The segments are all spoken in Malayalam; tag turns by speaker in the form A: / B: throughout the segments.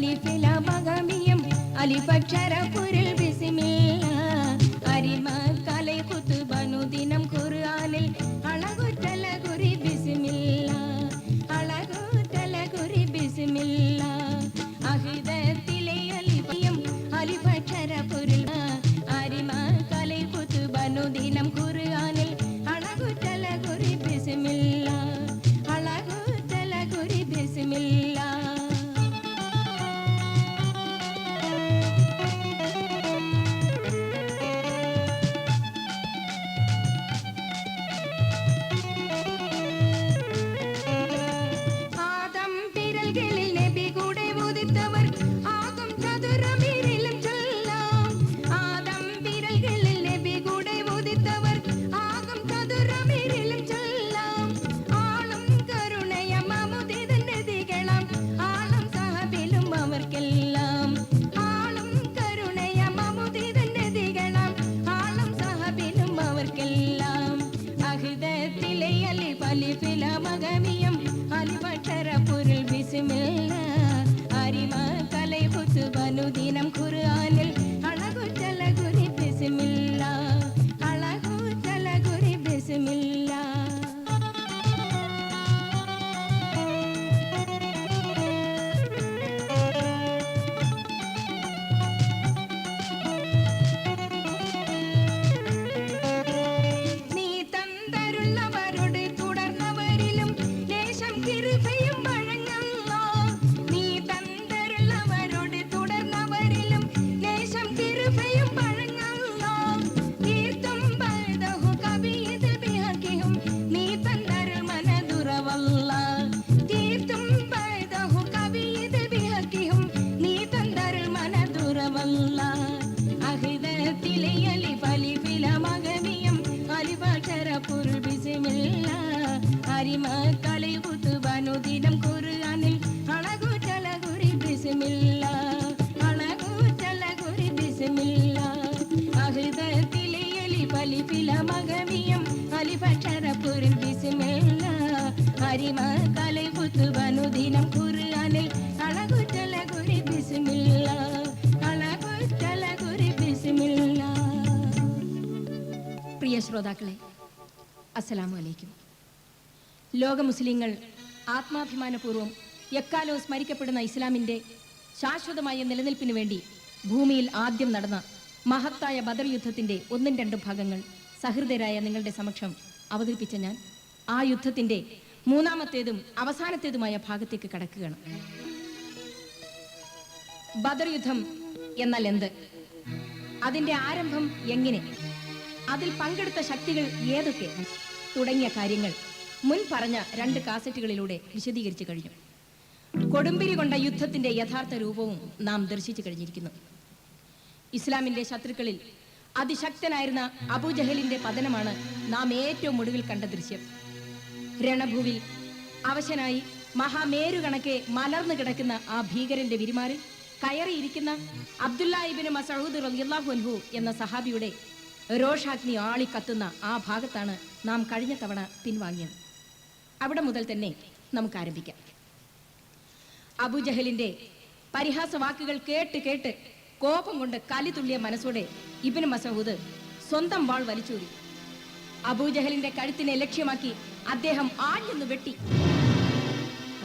A: ഫലിഫില മകമിയം അലിഫക്ഷരപുരിൽ ബിസ്മില്ല അരിമ കലൈ ഖുത്ബനു ദിനം ഖുർആനിൽ അളകുറ്റല ഗുരി ബിസ്മില്ല അളകുറ്റല ഗുരി ബിസ്മില്ല അഹിദത്തിലെ അലിഫിയം അലിഫക്ഷരപുരിൽ അരിമ കലൈ ഖുത്ബനു ദിനം ഖുർആനിൽ അളകുറ്റല ഗുരി ബിസ്മില്ല അളകുറ്റല ഗുരി ബിസ്മില്ല ദിനം ഖുർആനിൽ അളകുറ്റല ഗുരി ബിസ്മില്ല അളകുറ്റല ഗുരി ബിസ്മില്ല നീ തന്തരുള്ളവരോട് തുടർന്നവരിലും ലേശം കിരുബയും വഴങ്ങല്ലോ നീ തന്തരുള്ളവരോട് തുടർന്നവരിലും ലേശം കിരുബയും വഴങ്ങല്ലോ തീർത്തും ബൽദഹു കബീദ് ബിഹഖിഹും നീ തന്തരുൾ മനദുറവല്ല തീർത്തും ബൽദഹു കബീദ് ബിഹഖിഹും നീ തന്തരുൾ മനദുറവല്ല അഹിദത്തിലെ അലിഫ് അലിഫില മകമിയം അലിഫക്ഷരപുരിൽ ബിസ്മില്ല അരിമ കലൈ ഖുത്ബനു ദിനം ഖുർആനിൽ അളകുറ്റല ഗുരി ബിസ്മില്ല അളകുറ്റല ഗുരി ബിസ്മില്ല അഹിദത്തിലെ അലിഫ് അലിഫില മകമിയം അലിഫക്ഷരപുരിൽ ബിസ്മില്ല അരിമ കലൈ ഖുത്ബനു ദിനം ഖുർആനിൽ അളകുറ്റല ഗുരി ബിസ്മില്ല അളകുറ്റല ഗുരി ബിസ്മില്ല. പ്രിയ ശ്രോതാക്കളെ, അസ്സലാമു അലൈക്കും. ലോക മുസ്ലിങ്ങൾ ആത്മാഭിമാനപൂർവ്വം എക്കാലവും സ്മരിക്കപ്പെടുന്ന ഇസ്ലാമിൻ്റെ ശാശ്വതമായ നിലനിൽപ്പിനു വേണ്ടി ഭൂമിയിൽ ആദ്യം നടന്ന മഹത്തായ ബദർ യുദ്ധത്തിൻ്റെ 1-2 ഭാഗങ്ങൾ സഹൃദയരായ നിങ്ങളുടെ സമക്ഷം അവതരിപ്പിച്ച ഞാൻ ആ യുദ്ധത്തിൻ്റെ 3-ാമത്തേതും അവസാനത്തേതുമായ ഭാഗത്തേക്ക് കടക്കുകയാണ്. ബദർ യുദ്ധം എന്നാൽ എന്ത്, അതിൻ്റെ ആരംഭം എങ്ങനെ, അതിൽ പങ്കെടുത്ത ശക്തികൾ ഏതൊക്കെ തുടങ്ങിയ കാര്യങ്ങൾ മുൻ പറഞ്ഞ 2 കാസറ്റുകളിലൂടെ വിശദീകരിച്ചു കഴിഞ്ഞു. കൊടുമ്പിരി കൊണ്ട യുദ്ധത്തിന്റെ യഥാർത്ഥ രൂപവും നാം ദർശിച്ചു കഴിഞ്ഞിരിക്കുന്നു. ഇസ്ലാമിന്റെ ശത്രുക്കളിൽ അതിശക്തനായിരുന്ന അബൂജഹലിന്റെ പതനമാണ് നാം ഏറ്റവും ഒടുവിൽ കണ്ട ദൃശ്യം. രണഭൂവിൽ അവശനായി മഹാമേരു കണക്കെ മലർന്നു കിടക്കുന്ന ആ ഭീകരന്റെ വിരിമാറിൽ കയറിയിരിക്കുന്ന അബ്ദുല്ലാ ഇബ്നു മസ്ഊദ് റളിയല്ലാഹു അൻഹു എന്ന സഹാബിയുടെ രോഷാഗ്നി ആളിക്കത്തുന്ന ആ ഭാഗത്താണ് നാം കഴിഞ്ഞ തവണ പിൻവാങ്ങിയത്. അവിടെ മുതൽ തന്നെ നമുക്ക് ആരംഭിക്കാം. അബൂജഹലിന്റെ പരിഹാസ വാക്കുകൾ കേട്ട് കേട്ട് കോപം കൊണ്ട് കലിതുള്ളിയ മനസ്സോടെ ഇബ്നു മസ്ഊദ് സ്വന്തം വാൾ വലിച്ചൂരി. അബൂജഹലിന്റെ കഴുത്തിനെ ലക്ഷ്യമാക്കി അദ്ദേഹം ആഞ്ഞെന്ന് വെട്ടി.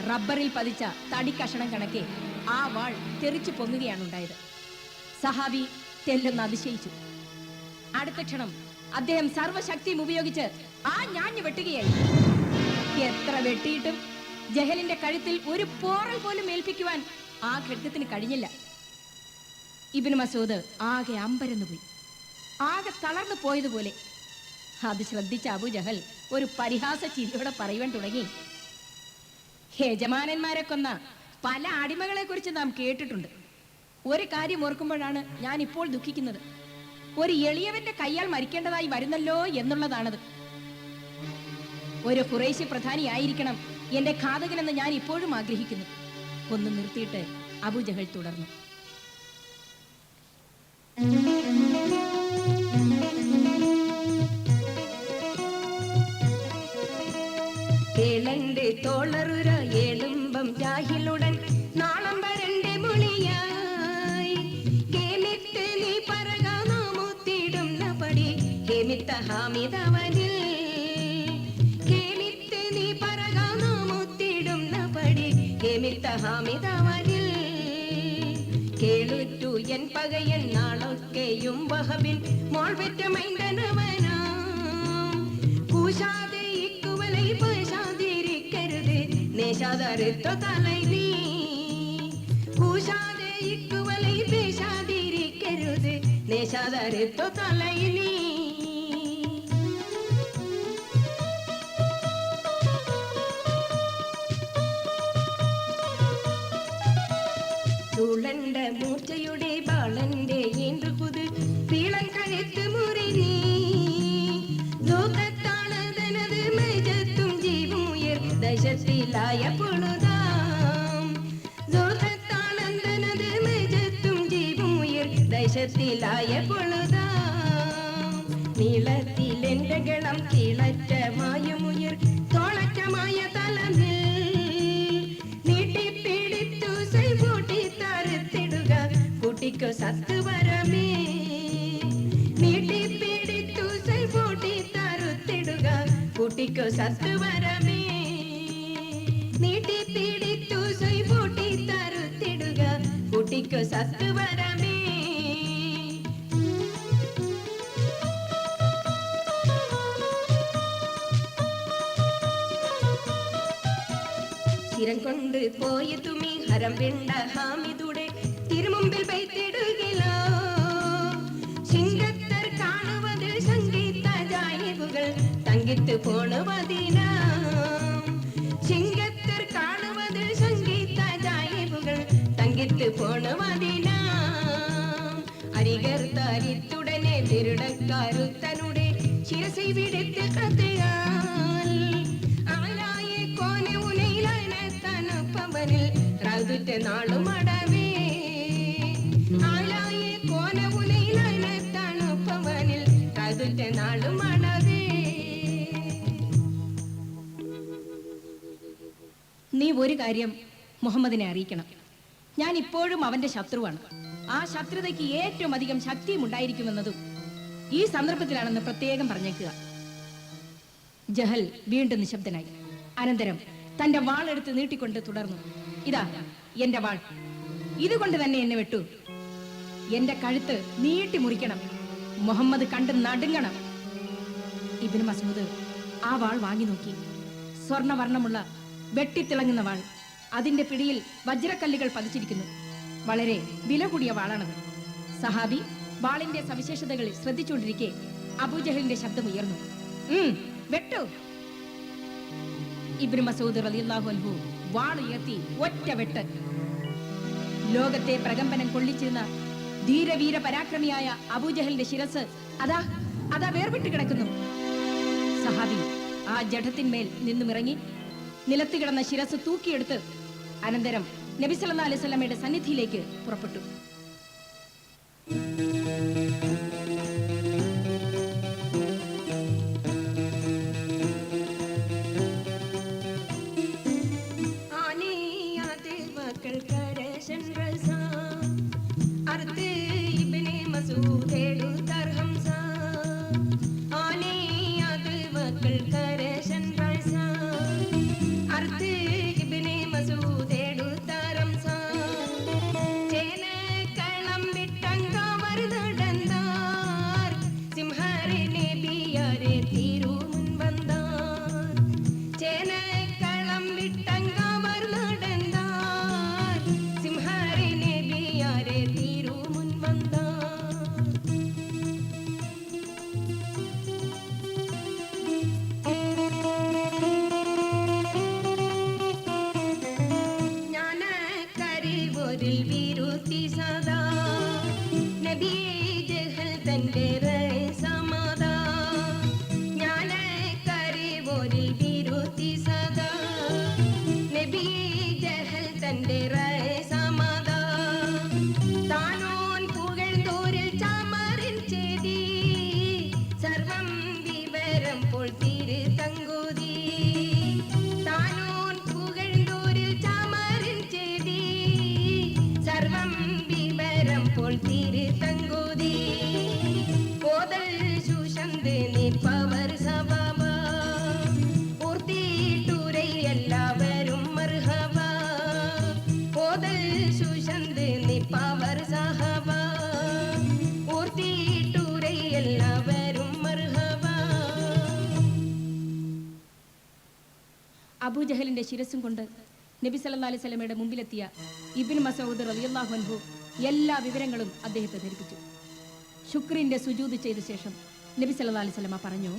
A: റബ്ബറിൽ പതിച്ച തടിക്കഷണം കണക്കെ ആ വാൾ തെറിച്ചു പൊങ്ങുകയാണ് ഉണ്ടായത്. സഹാബി തെല്ലെന്ന് അതിശയിച്ചു. അടുത്ത ക്ഷണം അദ്ദേഹം സർവശക്തിയും ഉപയോഗിച്ച് ആ ഞാഞ്ഞു വെട്ടുകയായി. എത്ര വെട്ടിയിട്ടും ജഹലിന്റെ കഴുത്തിൽ ഒരു പോറൽ പോലും ഏൽപ്പിക്കുവാൻ ആ ഖഡ്ഗത്തിന് കഴിഞ്ഞില്ല. ഇബ്നു മസ്ഊദ് ആകെ അമ്പരന്നു പോയി, ആകെ തളർന്നു പോയതുപോലെ. അത് ശ്രദ്ധിച്ച അബൂജഹൽ ഒരു പരിഹാസ ചിരിയോടെ പറയുവാൻ തുടങ്ങി, യജമാനന്മാരെ കൊന്ന പല അടിമകളെ കുറിച്ച് നാം കേട്ടിട്ടുണ്ട്. ഒരു കാര്യം ഓർക്കുമ്പോഴാണ് ഞാൻ ഇപ്പോൾ ദുഃഖിക്കുന്നത്. ഒരു എളിയവന്റെ കയ്യാൽ മരിക്കേണ്ടതായി വരുന്നല്ലോ എന്നുള്ളതാണത്. ഒരു ഖുറൈശി പ്രധാനിയായിരിക്കണം എന്റെ ഘാതകനെന്ന് ഞാൻ ഇപ്പോഴും ആഗ്രഹിക്കുന്നു. ഒന്ന് നിർത്തിയിട്ട് അബൂജഹൽ തുടർന്നു. കേളന്റെ തോളറുര ഏളുമ്പം ജാഹിലുടൻ നാളം വരന്റെ മൊഴി
B: ഹാമിദവനിൽ കേമിത്ത് നീ പറകാനാമുത്തിടുന്ന പടി കേമിത്ത ഹാമിദവനിൽ കേളുറ്റു എൻ പകയൻ നാളൊക്കെയും വഹബിൻ മോൾ പെറ്റ മൈന്ദനവനാ കൂശാതെ ഇക്കുവലൈ പേശാതിരിക്കരുത് നേശാതറുത്ത തലൈ നീ കൂശാതെ ഇക്കുവലൈ പേശാതിരിക്കരുത് നേശാതറുത്ത തലൈ നീ ചൂളണ്ട മൂർച്ചയുടെ ബാളന്റെ ഏന്തു പുത് പീളൻ കഴുത്ത് മുറി നീ ലോകത്താണതനത് മെജത്തും ജീവുയർ ദശത്തിലായ പൊഴുതാം ലോകത്താണതനത് മെജത്തും ജീവുയർ ദശത്തിലായ പൊഴുതാം നീളത്തിൽ എന്റെ ഗളം തിളച്ചമായുമുയർ തോളച്ചമായ തലമിൽ നീട്ടിപ്പിടിത്തു സൈബൂട്ടി തറുത്തിടുക കുട്ടിക്കു സത്തുവരമേ നീട്ടിപ്പിടിത്തു സൈബൂട്ടി തറുത്തിടുക കുട്ടിക്കു സത്തുവരമേ നീട്ടിപ്പിടിത്തു സൈബൂട്ടി തറുത്തിടുക കുട്ടിക്കു സത്തുവരമേ ചിരം കൊണ്ട് പോയ തുമി ഹരം വെണ്ട ഹാമിദുടെ തിരുമുമ്പിൽ വൈത്തിടുകിലോ സിംഗത്തർ കാണുവത് സംഗീത ജായവുകൾ തങ്കിത്ത് പോണുവതിനാം സിംഗത്തർ കാണുവത് സംഗീത ജായവുകൾ തങ്കിത്ത് പോണുവതിനാം അരികർ തരിത്തുടനെ തിരുടക്കാരുത്തനുടെ ശിരസൈ വിടുത്ത് കഥയാൽ ആലായെ കോനെ ഉനയിലനത്തനുപ്പവനിൽ റാതുറ്റ നാളുമടവേ ആലായെ കോന ഉനയിലനത്തനുപ്പവനിൽ റാതുറ്റ നാളുമടവേ
A: നീ ഒരു കാര്യം മുഹമ്മദിനെ അറിയിക്കണം. ഞാൻ ഇപ്പോഴും അവന്റെ ശത്രുവാണ്. ആ ശത്രുതയ്ക്ക് ഏറ്റവും അധികം ശക്തിയും ഉണ്ടായിരിക്കുമെന്നതും ഈ സന്ദർഭത്തിലാണെന്ന് പ്രത്യേകം പറഞ്ഞേക്കുക. ജഹൽ വീണ്ടും നിശബ്ദനായി. അനന്തരം തന്റെ വാളെടുത്ത് നീട്ടിക്കൊണ്ട് തുടർന്നു. ഇതാ എന്റെ വാൾ, ഇതുകൊണ്ട് തന്നെ എന്നെ വെട്ടു. എന്റെ കഴുത്ത് നീട്ടി മുറിക്കണം. മുഹമ്മദ് കണ്ട് നടുങ്ങണം. ഇബ്നു മസ്ഊദ് ആ വാൾ വാങ്ങി നോക്കി. സ്വർണവർണ്ണമുള്ള വെട്ടിത്തിളങ്ങുന്ന വാൾ. അതിന്റെ പിടിയിൽ വജ്രക്കല്ലുകൾ പതിച്ചിരിക്കുന്നു. വളരെ വില കൂടിയ വാളാണത്. സഹാബി വാളിന്റെ സവിശേഷതകൾ ശ്രദ്ധിച്ചുകൊണ്ടിരിക്കെ അബൂജഹലിന്റെ ശബ്ദം ഉയർന്നു. വെട്ടു. ഇബ്നു മസ്ഊദ് റളിയല്ലാഹു അൻഹു വാൾ ഉയർത്തി ഒറ്റ വെട്ട്. ലോകത്തെ പ്രകമ്പനം കൊള്ളിച്ചിരുന്ന ധീരവീര പരാക്രമിയായ അബൂജഹലിന്റെ ശിരസ് അതാ അതാ വേർവിട്ട് കിടക്കുന്നു. സഹാബി ആ ജഡത്തിന്മേൽ നിന്നുമിറങ്ങി നിലത്ത് കിടന്ന ശിരസ് തൂക്കിയെടുത്ത് അനന്തരം നബി സല്ലല്ലാഹു അലൈഹി വസല്ലമയുടെ സന്നിധിയിലേക്ക് പുറപ്പെട്ടു.
B: പോതൽ ശൂഷന്ത് നിപ്പവ സുശന്ത് നിപ്പാവർ സഹബ ഓർത്തിട്ടൂരെ എല്ലാവരും മർഹബ.
A: അബൂജഹലിന്റെ ശിരസും കൊണ്ട് നബി സല്ലല്ലാഹു അലൈഹി വസല്ലമയുടെ മുമ്പിലെത്തിയ ഇബ്നു മസ്ഊദ് റളിയല്ലാഹു അൻഹു എല്ലാ വിവരങ്ങളും അദ്ദേഹത്തെ ധരിപ്പിച്ചു. ശുക്രിന്റെ സുജൂദ് ചെയ്ത ശേഷം നബി സല്ലല്ലാഹു അലൈഹി വസല്ലമ പറഞ്ഞു,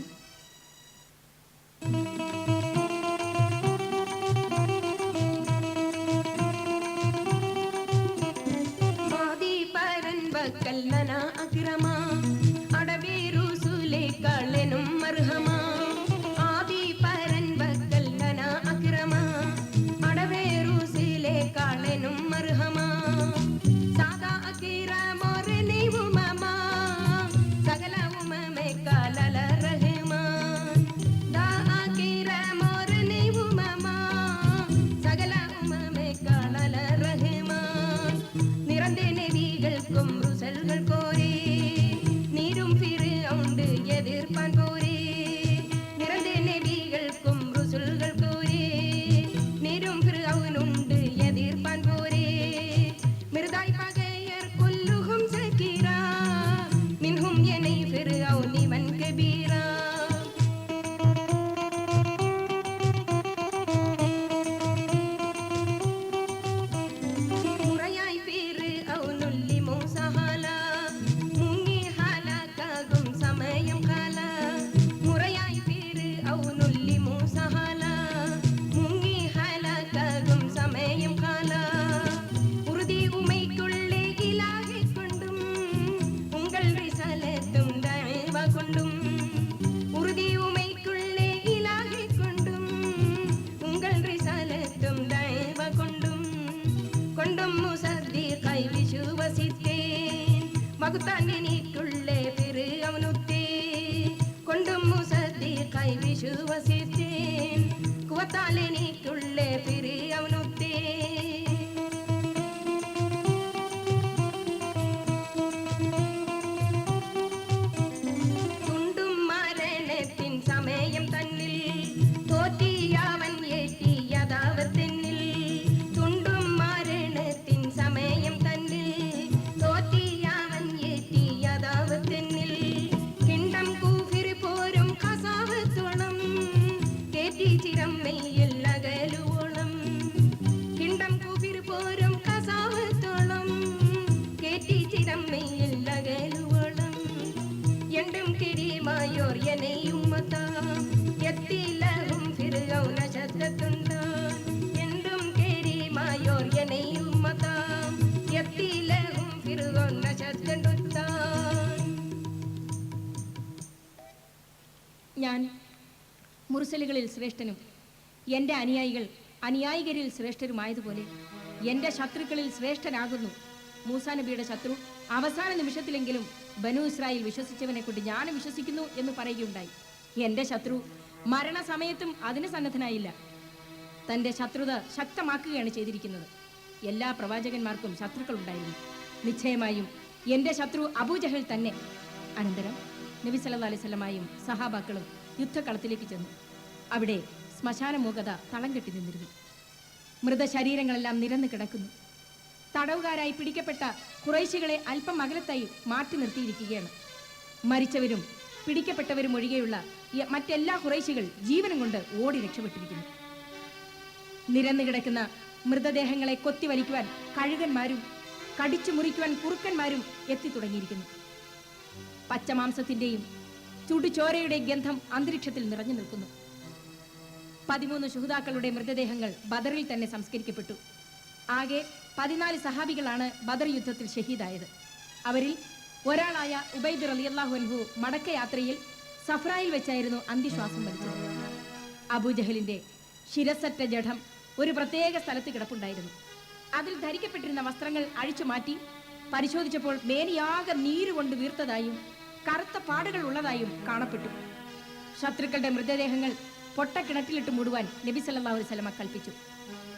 A: ഞാൻ മുർസലുകളിൽ ശ്രേഷ്ഠനും എൻ്റെ അനുയായികൾ അനുയായികരിൽ ശ്രേഷ്ഠരുമായതുപോലെ എൻ്റെ ശത്രുക്കളിൽ ശ്രേഷ്ഠനാകുന്നു. മൂസാ നബിയുടെ ശത്രു അവസാന നിമിഷത്തിലെങ്കിലും ബനു ഇസ്രായേൽ വിശ്വസിച്ചവനെ കൊണ്ട് ഞാനും വിശ്വസിക്കുന്നു എന്ന് പറയുകയുണ്ടായി. എൻ്റെ ശത്രു മരണസമയത്തും അതിന് സന്നദ്ധനായില്ല. തൻ്റെ ശത്രുത ശക്തമാക്കുകയാണ് ചെയ്തിരിക്കുന്നത്. എല്ലാ പ്രവാചകന്മാർക്കും ശത്രുക്കൾ ഉണ്ടായിരുന്നു. നിശ്ചയമായും എൻ്റെ ശത്രു അബൂജഹൽ തന്നെ. അനന്തരം നബി സല്ലല്ലാഹു അലൈഹി വസല്ലമയും സഹാബാക്കളും യുദ്ധകളത്തിലേക്ക് ചെന്നു. അവിടെ ശ്മശാനമൂകത തളം കെട്ടി നിന്നിരുന്നു. മൃതശരീരങ്ങളെല്ലാം നിരന്നു കിടക്കുന്നു. തടവുകാരായി പിടിക്കപ്പെട്ട ഖുറൈശികളെ അല്പം അകലത്തായി മാറ്റി നിർത്തിയിരിക്കുകയാണ്. മരിച്ചവരും പിടിക്കപ്പെട്ടവരും ഒഴികെയുള്ള മറ്റെല്ലാ ഖുറൈശികൾ ജീവനം കൊണ്ട് ഓടി രക്ഷപ്പെട്ടിരിക്കുന്നു. നിരന്നു കിടക്കുന്ന മൃതദേഹങ്ങളെ കൊത്തിവലിക്കുവാൻ കഴുകന്മാരും കടിച്ചു മുറിക്കുവാൻ കുറുക്കന്മാരും എത്തിത്തുടങ്ങിയിരിക്കുന്നു. പച്ചമാംസത്തിന്റെയും ചുടുചോരയുടെ ഗന്ധം അന്തരീക്ഷത്തിൽ നിറഞ്ഞു നിൽക്കുന്നു. 13 ശുഹദാക്കളുടെ മൃതദേഹങ്ങൾ ബദറിൽ തന്നെ സംസ്കരിക്കപ്പെട്ടു. ആകെ 14 സഹാബികളാണ് ബദർ യുദ്ധത്തിൽ ഷഹീദായത്. അവരിൽ ഒരാളായ ഉബൈദ് റളിയല്ലാഹു അൻഹു മടക്കയാത്രയിൽ സഫ്രായിൽ വെച്ചായിരുന്നു അന്ത്യശ്വാസം വലിച്ചത്. അബൂജഹലിന്റെ ശിരസറ്റ ജഡം ഒരു പ്രത്യേക സ്ഥലത്ത് കിടപ്പുണ്ടായിരുന്നു. അതിൽ ധരിക്കപ്പെട്ടിരുന്ന വസ്ത്രങ്ങൾ അഴിച്ചു മാറ്റി പരിശോധിച്ചപ്പോൾ മേനിയാകെ നീരുകൊണ്ട് വീർത്തതായും കറുത്ത പാടുകൾ ഉള്ളതായും കാണപ്പെട്ടു. ശത്രുക്കളുടെ മൃതദേഹങ്ങൾ പൊട്ടക്കിണറ്റിലിട്ട് മൂടുവാൻ നബി സല്ലല്ലാഹു അലൈഹി വസല്ലമ കൽപ്പിച്ചു.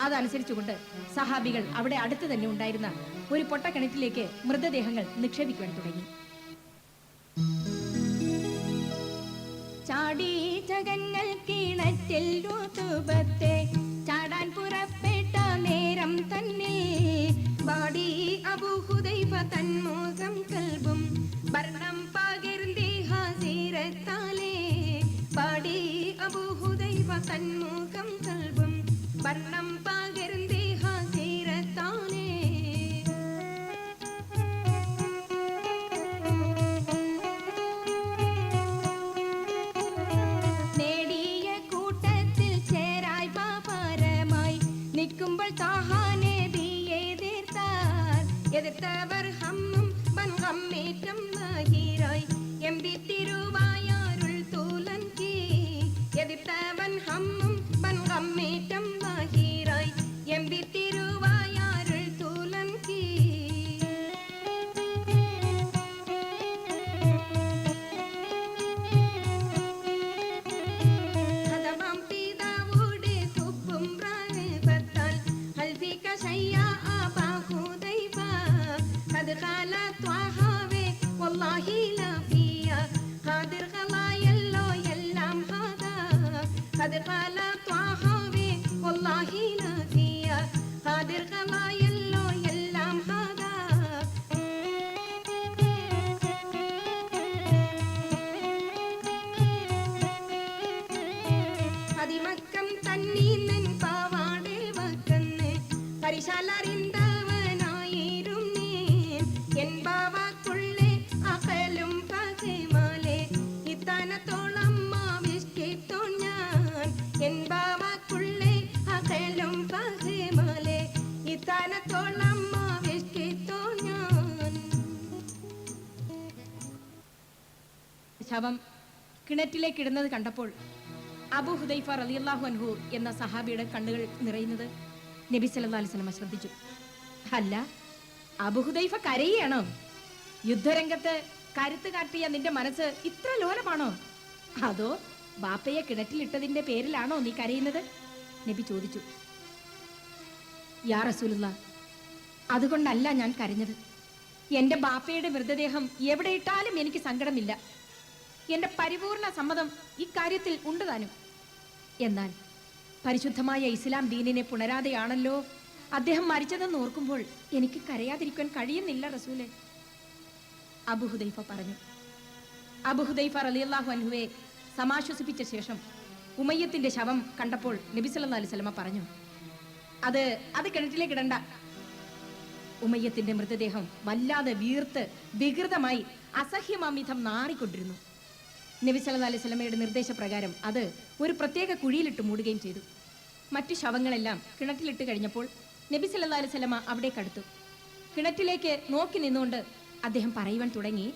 A: അതനുസരിച്ചുകൊണ്ട് സഹാബികൾ അവിടെ അടുത്ത് തന്നെ ഉണ്ടായിരുന്ന ഒരു പൊട്ടക്കിണറ്റിലേക്ക് മൃതദേഹങ്ങൾ നിക്ഷേപിക്കുവാൻ തുടങ്ങി.
B: ചാടി ജഗന്നൽ കിണറ്റിൽ ഋതുപത്തെ ചാടാൻ പുറപ്പെട്ട നേരം തന്നെ தன்முகம் கல்பும் வர்ணம் பகிர்ந்தே ஹாசிரத்தாலே பாடி அபூ ஹுதைஃபா தன்முகம் கல்பும் வர்ணம் பகிர்ந்தே ஹாசிரத்தாலே നേടിയ കൂട്ടത്തിൽ ചേരായി പാപാരമായി നിൽക്കുമ്പോൾ താഹാനെ എതിർത്തവർ ഹമ്മും വൻകമ്മേറ്റം നാഹിരായി എമ്പി തിരുവായാരുൾ തൂലൻ കീ എതിർത്തവൻ ഹമ്മും വൻകമ്മേറ്റം നാഹിരായി എമ്പി തിരുവായാരുൾ തൂലൻ കീ ഹതവാം പിതാവോട് കുപ്പും പ്രാണപത്താൽ ഹൽഫിക ശയ്യ قد خالت وهاوي والله لا فيا قادر غلايا لو يلام هذا قد خالت وهاوي والله لا فيا قادر غلايا لو يلام هذا هذه مكم تنين باواده وكنه പരിശാലറിന്ത
A: ശവം കിണറ്റിലേക്ക് ഇടുന്നത് കണ്ടപ്പോൾ അബൂ ഹുദൈഫ റളിയല്ലാഹു അൻഹു എന്ന സഹാബിയുടെ കണ്ണുകൾ നിറയുന്നത് നബി സല്ലല്ലാഹു അലൈഹി വസല്ലം ശ്രദ്ധിച്ചു. അല്ല, അബൂ ഹുദൈഫ കരയുകയാണോ? യുദ്ധരംഗത്ത് കരുത്ത് കാട്ടിയ നിന്റെ മനസ്സ് ഇത്ര ലോലമാണോ? അതോ ബാപ്പയെ കിണറ്റിലിട്ടതിന്റെ പേരിലാണോ നീ കരയുന്നത്? നബി ചോദിച്ചു. യാ റസൂലുള്ളാഹ്, അതുകൊണ്ടല്ല ഞാൻ കരഞ്ഞത്. എന്റെ ബാപ്പയുടെ മൃതദേഹം എവിടെ ഇട്ടാലും എനിക്ക് സങ്കടമില്ല. എന്റെ പരിപൂർണ സമ്മതം ഇക്കാര്യത്തിൽ ഉണ്ട് താനും. എന്നാൽ പരിശുദ്ധമായ ഇസ്ലാം ദീനിനെ പുണരാതെയാണല്ലോ അദ്ദേഹം മരിച്ചതെന്ന് ഓർക്കുമ്പോൾ എനിക്ക് കരയാതിരിക്കാൻ കഴിയുന്നില്ല റസൂലേ. അബൂ ഹുദൈഫ പറഞ്ഞു. അബൂ ഹുദൈഫ റളിയല്ലാഹു അൻഹുവെ സമാശ്വസിപ്പിച്ച ശേഷം ഉമയ്യത്തിന്റെ ശവം കണ്ടപ്പോൾ നബി സല്ലല്ലാഹു അലൈഹി വസല്ലം പറഞ്ഞു, അത് കിണറ്റിലേക്ക് ഇടണ്ട. ഉമയ്യത്തിന്റെ മൃതദേഹം വല്ലാതെ വീർത്ത് വികൃതമായി അസഹ്യമാംവിധം നാറിക്കൊണ്ടിരുന്നു. നബി സല്ലല്ലാഹു അലൈഹി വസല്ലമയുടെ നിർദ്ദേശപ്രകാരം അത് ഒരു പ്രത്യേക കുഴിയിലിട്ട് മൂടുകയും ചെയ്തു. മറ്റു ശവങ്ങളെല്ലാം കിണറ്റിലിട്ട് കഴിഞ്ഞപ്പോൾ നബി സല്ലല്ലാഹു അലൈഹി വസല്ലമ അവിടേക്കടുത്തു. കിണറ്റിലേക്ക് നോക്കി നിന്നുകൊണ്ട് അദ്ദേഹം പറയുവാൻ തുടങ്ങി.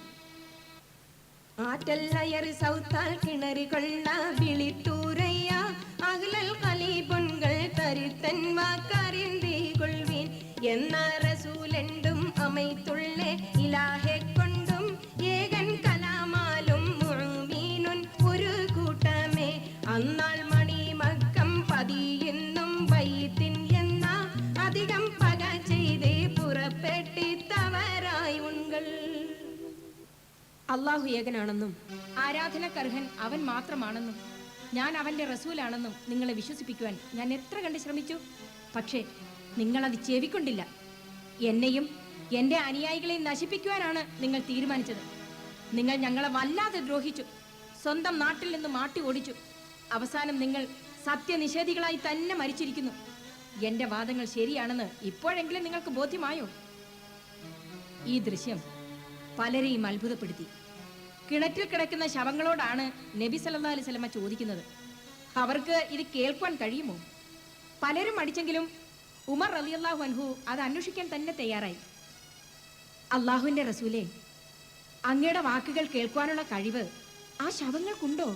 B: ആറ്റല്ലയർ സൗത്താൽ കിണറി കൊള്ള വിളിത്തൂരയ്യ അഹ്ലൽ ഖലീബുൻകൾ തരുത്തൻ വാക്കറിന്തി കൊൾവീൻ എന്ന റസൂലണ്ടും അമൈത്തുള്ളേ ഇലാഹെ കൊണ്ടും ഏകൻ കലാമാലും മുഅ്മിനുൻ ഒരു കൂട്ടമേ അന്നാൾ മണി മക്കം പതിയെന്നും വൈത്തിൻ എന്ന അധികം പക ചെയ്ത് പുറപ്പെട്ടിത്തവരായി ഉൺകൾ.
A: അള്ളാഹു ഏകനാണെന്നും ആരാധനക്കർഹൻ അവൻ മാത്രമാണെന്നും ഞാൻ അവന്റെ റസൂലാണെന്നും നിങ്ങളെ വിശ്വസിപ്പിക്കുവാൻ ഞാൻ എത്ര കണ്ട് ശ്രമിച്ചു. പക്ഷേ നിങ്ങളത് ചെവിക്കൊണ്ടില്ല. എന്നെയും എൻ്റെ അനുയായികളെയും നശിപ്പിക്കുവാനാണ് നിങ്ങൾ തീരുമാനിച്ചത്. നിങ്ങൾ ഞങ്ങളെ വല്ലാതെ ദ്രോഹിച്ചു. സ്വന്തം നാട്ടിൽ നിന്ന് മാട്ടി ഓടിച്ചു. അവസാനം നിങ്ങൾ സത്യനിഷേധികളായി തന്നെ മരിച്ചിരിക്കുന്നു. എൻ്റെ വാദങ്ങൾ ശരിയാണെന്ന് ഇപ്പോഴെങ്കിലും നിങ്ങൾക്ക് ബോധ്യമായോ? ഈ ദൃശ്യം പലരെയും അത്ഭുതപ്പെടുത്തി. കിണറ്റിൽ കിടക്കുന്ന ശവങ്ങളോടാണ് നബി സല്ലല്ലാഹു അലൈഹി വസല്ലമ ചോദിക്കുന്നത്. അവർക്ക് ഇത് കേൾക്കുവാൻ കഴിയുമോ? പലരും അടിച്ചെങ്കിലും ഉമർ റളിയല്ലാഹു അൻഹു അത് അന്വേഷിക്കാൻ തന്നെ തയ്യാറായി. അള്ളാഹുവിന്റെ റസൂലേ, അങ്ങയുടെ വാക്കുകൾ കേൾക്കുവാനുള്ള കഴിവ് ആ ശവങ്ങൾക്കുണ്ടോ?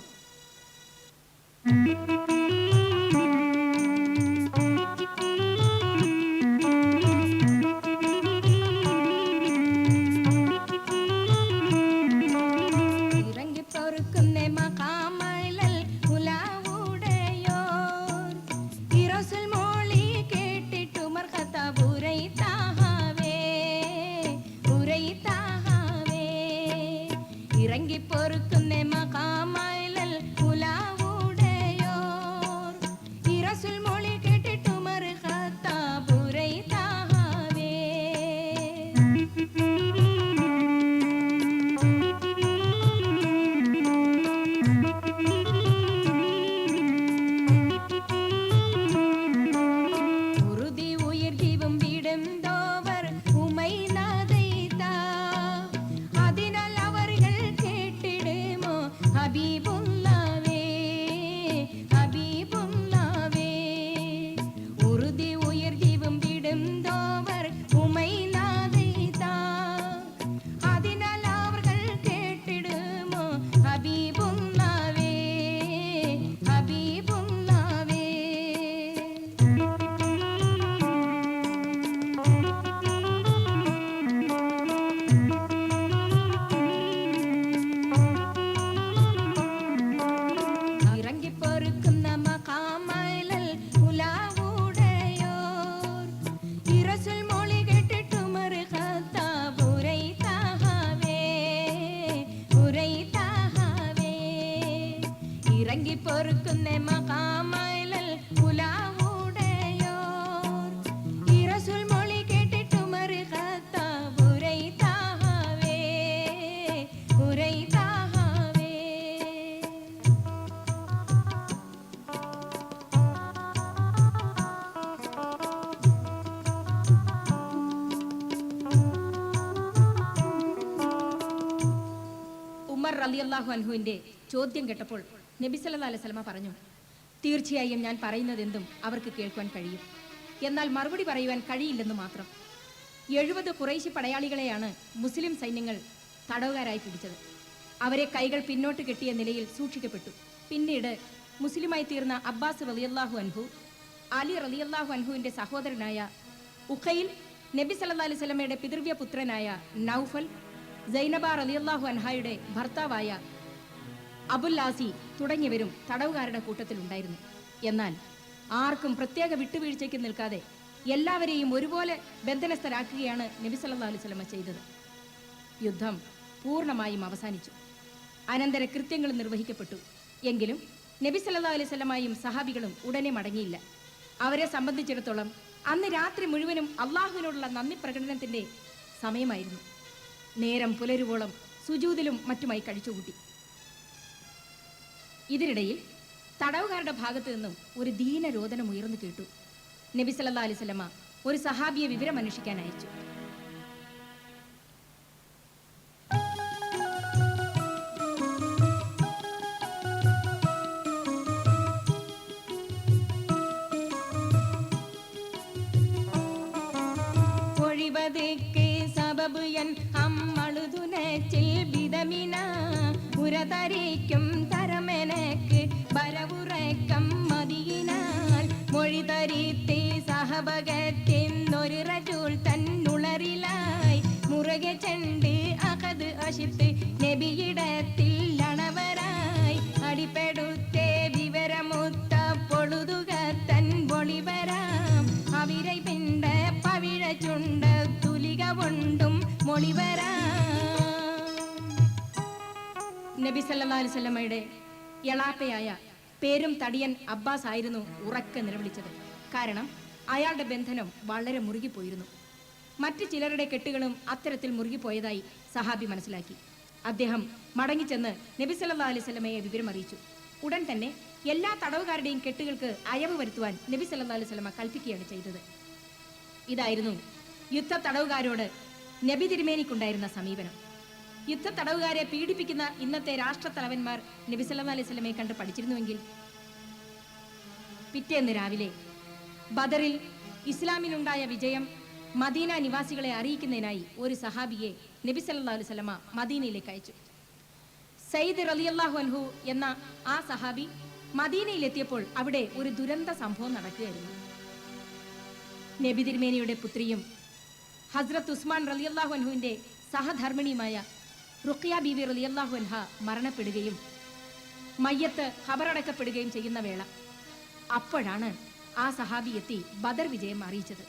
A: ചൊല്ലുന്ന മഖാമലൽ ഉലാവുടയോർ ഈ റസൂൽ മൊഴി കേട്ടിട്ട് ഉമർ ഖത്താബ് ഉരൈതാഹവേ ഉരൈതാഹവേ. ഉമർ റളിയല്ലാഹു അൻഹുവിന്റെ ചോദ്യം കേട്ടപ്പോൾ നബി സല്ലല്ലാഹു അലൈഹി വസല്ലമ പറഞ്ഞു, തീർച്ചയായും ഞാൻ പറയുന്നതെന്തും അവർക്ക് കേൾക്കുവാൻ കഴിയും, എന്നാൽ മറുപടി പറയുവാൻ കഴിയില്ലെന്ന് മാത്രം. 70 ഖുറൈശി പടയാളികളെയാണ് മുസ്ലിം സൈന്യങ്ങൾ തടവുകാരായി പിടിച്ചത്. അവരെ കൈകൾ പിന്നോട്ട് കെട്ടിയ നിലയിൽ സൂക്ഷിക്കപ്പെട്ടു. പിന്നീട് മുസ്ലിമായി തീർന്ന അബ്ബാസ് റളിയല്ലാഹു അൻഹു, അലി റളിയല്ലാഹു അൻഹുവിന്റെ സഹോദരനായ ഉഖൈൽ, നബി സല്ലല്ലാഹു അലൈഹി വസല്ലമയുടെ പിതൃവ്യ പുത്രനായ നൗഫൽ, സൈനബ റളിയല്ലാഹു അൻഹയുടെ ഭർത്താവായ അബുൽ ആസി തുടങ്ങിയവരും തടവുകാരുടെ കൂട്ടത്തിലുണ്ടായിരുന്നു. എന്നാൽ ആർക്കും പ്രത്യേക വിട്ടുവീഴ്ചയ്ക്ക് നിൽക്കാതെ എല്ലാവരെയും ഒരുപോലെ ബന്ധനസ്ഥരാക്കുകയാണ് നബി സല്ലല്ലാഹു അലൈഹി വസല്ലമ ചെയ്തത്. യുദ്ധം പൂർണ്ണമായും അവസാനിച്ചു. അനന്തര കൃത്യങ്ങൾ നിർവഹിക്കപ്പെട്ടു. എങ്കിലും നബി സല്ലല്ലാഹു അലൈഹി വസല്ലമയും സഹാബികളും ഉടനെ മടങ്ങിയില്ല. അവരെ സംബന്ധിച്ചിടത്തോളം അന്ന് രാത്രി മുഴുവനും അള്ളാഹുവിനോടുള്ള നന്ദി പ്രകടനത്തിന്റെ സമയമായിരുന്നു. നേരം പുലരുവോളം സുജൂദിലും മറ്റുമായി കഴിച്ചുകൂട്ടി. ഇതിനിടയിൽ തടവുകാരുടെ ഭാഗത്തു നിന്നും ഒരു ദീനരോദനം ഉയർന്നു കേട്ടു. നബി സല്ലല്ലാഹു അലൈഹി വസല്ലമ ഒരു സഹാബിയെ വിവരം അന്വേഷിക്കാൻ അയച്ചു. ഒഴിവതേക്ക് സബബ് എൻ അമ്മളുതുനച്ചിൽ ബിദമിന ഉരതരിക്കും തരമെനക്ക് വരവുറക്കം മതിയിനാൽ മൊഴി തരിത്തി സഹഭഗത്തിന്നൊരു റജൂൽ തന്നുളറിലായി മുറുകെ ചെണ്ട് അകത് അശിത്ത് നബിയിടത്തിൽ അണവരായി അടിപ്പെടുത്തേ വിവരമുത്ത പൊഴുതുക തൻ പൊളിവരാം അവിരൈ പിണ്ട പവിഴ ചുണ്ട തുലിക കൊണ്ടും മൊളിവരാം. നബി സല്ലല്ലാഹു അലൈഹി വസല്ലമയുടെ എളാപ്പയായ പേരും തടിയൻ അബ്ബാസ് ആയിരുന്നു ഉറക്കെ നിലവിളിച്ചത്. കാരണം അയാളുടെ ബന്ധനം വളരെ മുറുകിപ്പോയിരുന്നു. മറ്റു ചിലരുടെ കെട്ടുകളും അത്തരത്തിൽ മുറുകിപ്പോയതായി സഹാബി മനസ്സിലാക്കി. അദ്ദേഹം മടങ്ങിച്ചെന്ന് നബി സല്ലല്ലാഹു അലൈഹി വസല്ലമയെ വിവരം അറിയിച്ചു. ഉടൻ തന്നെ എല്ലാ തടവുകാരുടെയും കെട്ടുകൾക്ക് അയവ് വരുത്തുവാൻ നബി സല്ലല്ലാഹു അലൈഹി വസല്ലമ കൽപ്പിക്കുകയാണ് ചെയ്തത്. ഇതായിരുന്നു യുദ്ധ തടവുകാരോട് നബി തിരുമേനിക്കുണ്ടായിരുന്ന സമീപനം. യുദ്ധ തടവുകാരെ പീഡിപ്പിക്കുന്ന ഇന്നത്തെ രാഷ്ട്രത്തലവന്മാർ നബി സല്ലല്ലാഹു അലൈഹി വസല്ലമയെ കണ്ട് പഠിച്ചിരുന്നുവെങ്കിൽ പിറ്റേന്ന് രാവിലെ ബദറിൽ ഇസ്ലാമിനുണ്ടായ വിജയം മദീന നിവാസികളെ അറിയിക്കുന്നതിനായി ഒരു സഹാബിയെ നബി സല്ലല്ലാഹു അലൈഹി വസല്ലമ മദീനയിലേക്ക് അയച്ചു. സയ്യിദ് റളിയല്ലാഹു അൻഹു എന്ന ആ സഹാബി മദീനയിലെത്തിയപ്പോൾ അവിടെ ഒരു ദുരന്ത സംഭവം നടക്കുകയായിരുന്നു. നബി തിരുമേനിയുടെ പുത്രിയും ഹസ്രത്ത് ഉസ്മാൻ റളിയല്ലാഹു അൻഹുവിന്റെ സഹധർമ്മിണിയുമായ റുഖിയ ബീവി റളിയല്ലാഹു അൻഹ മരണപ്പെടുകയും മയ്യത്ത് ഖബറടക്കപ്പെടുകയും ചെയ്യുന്ന വേള അപ്പോഴാണ് ആ സഹാബി എത്തി ബദർ വിജയം അറിയിച്ചത്.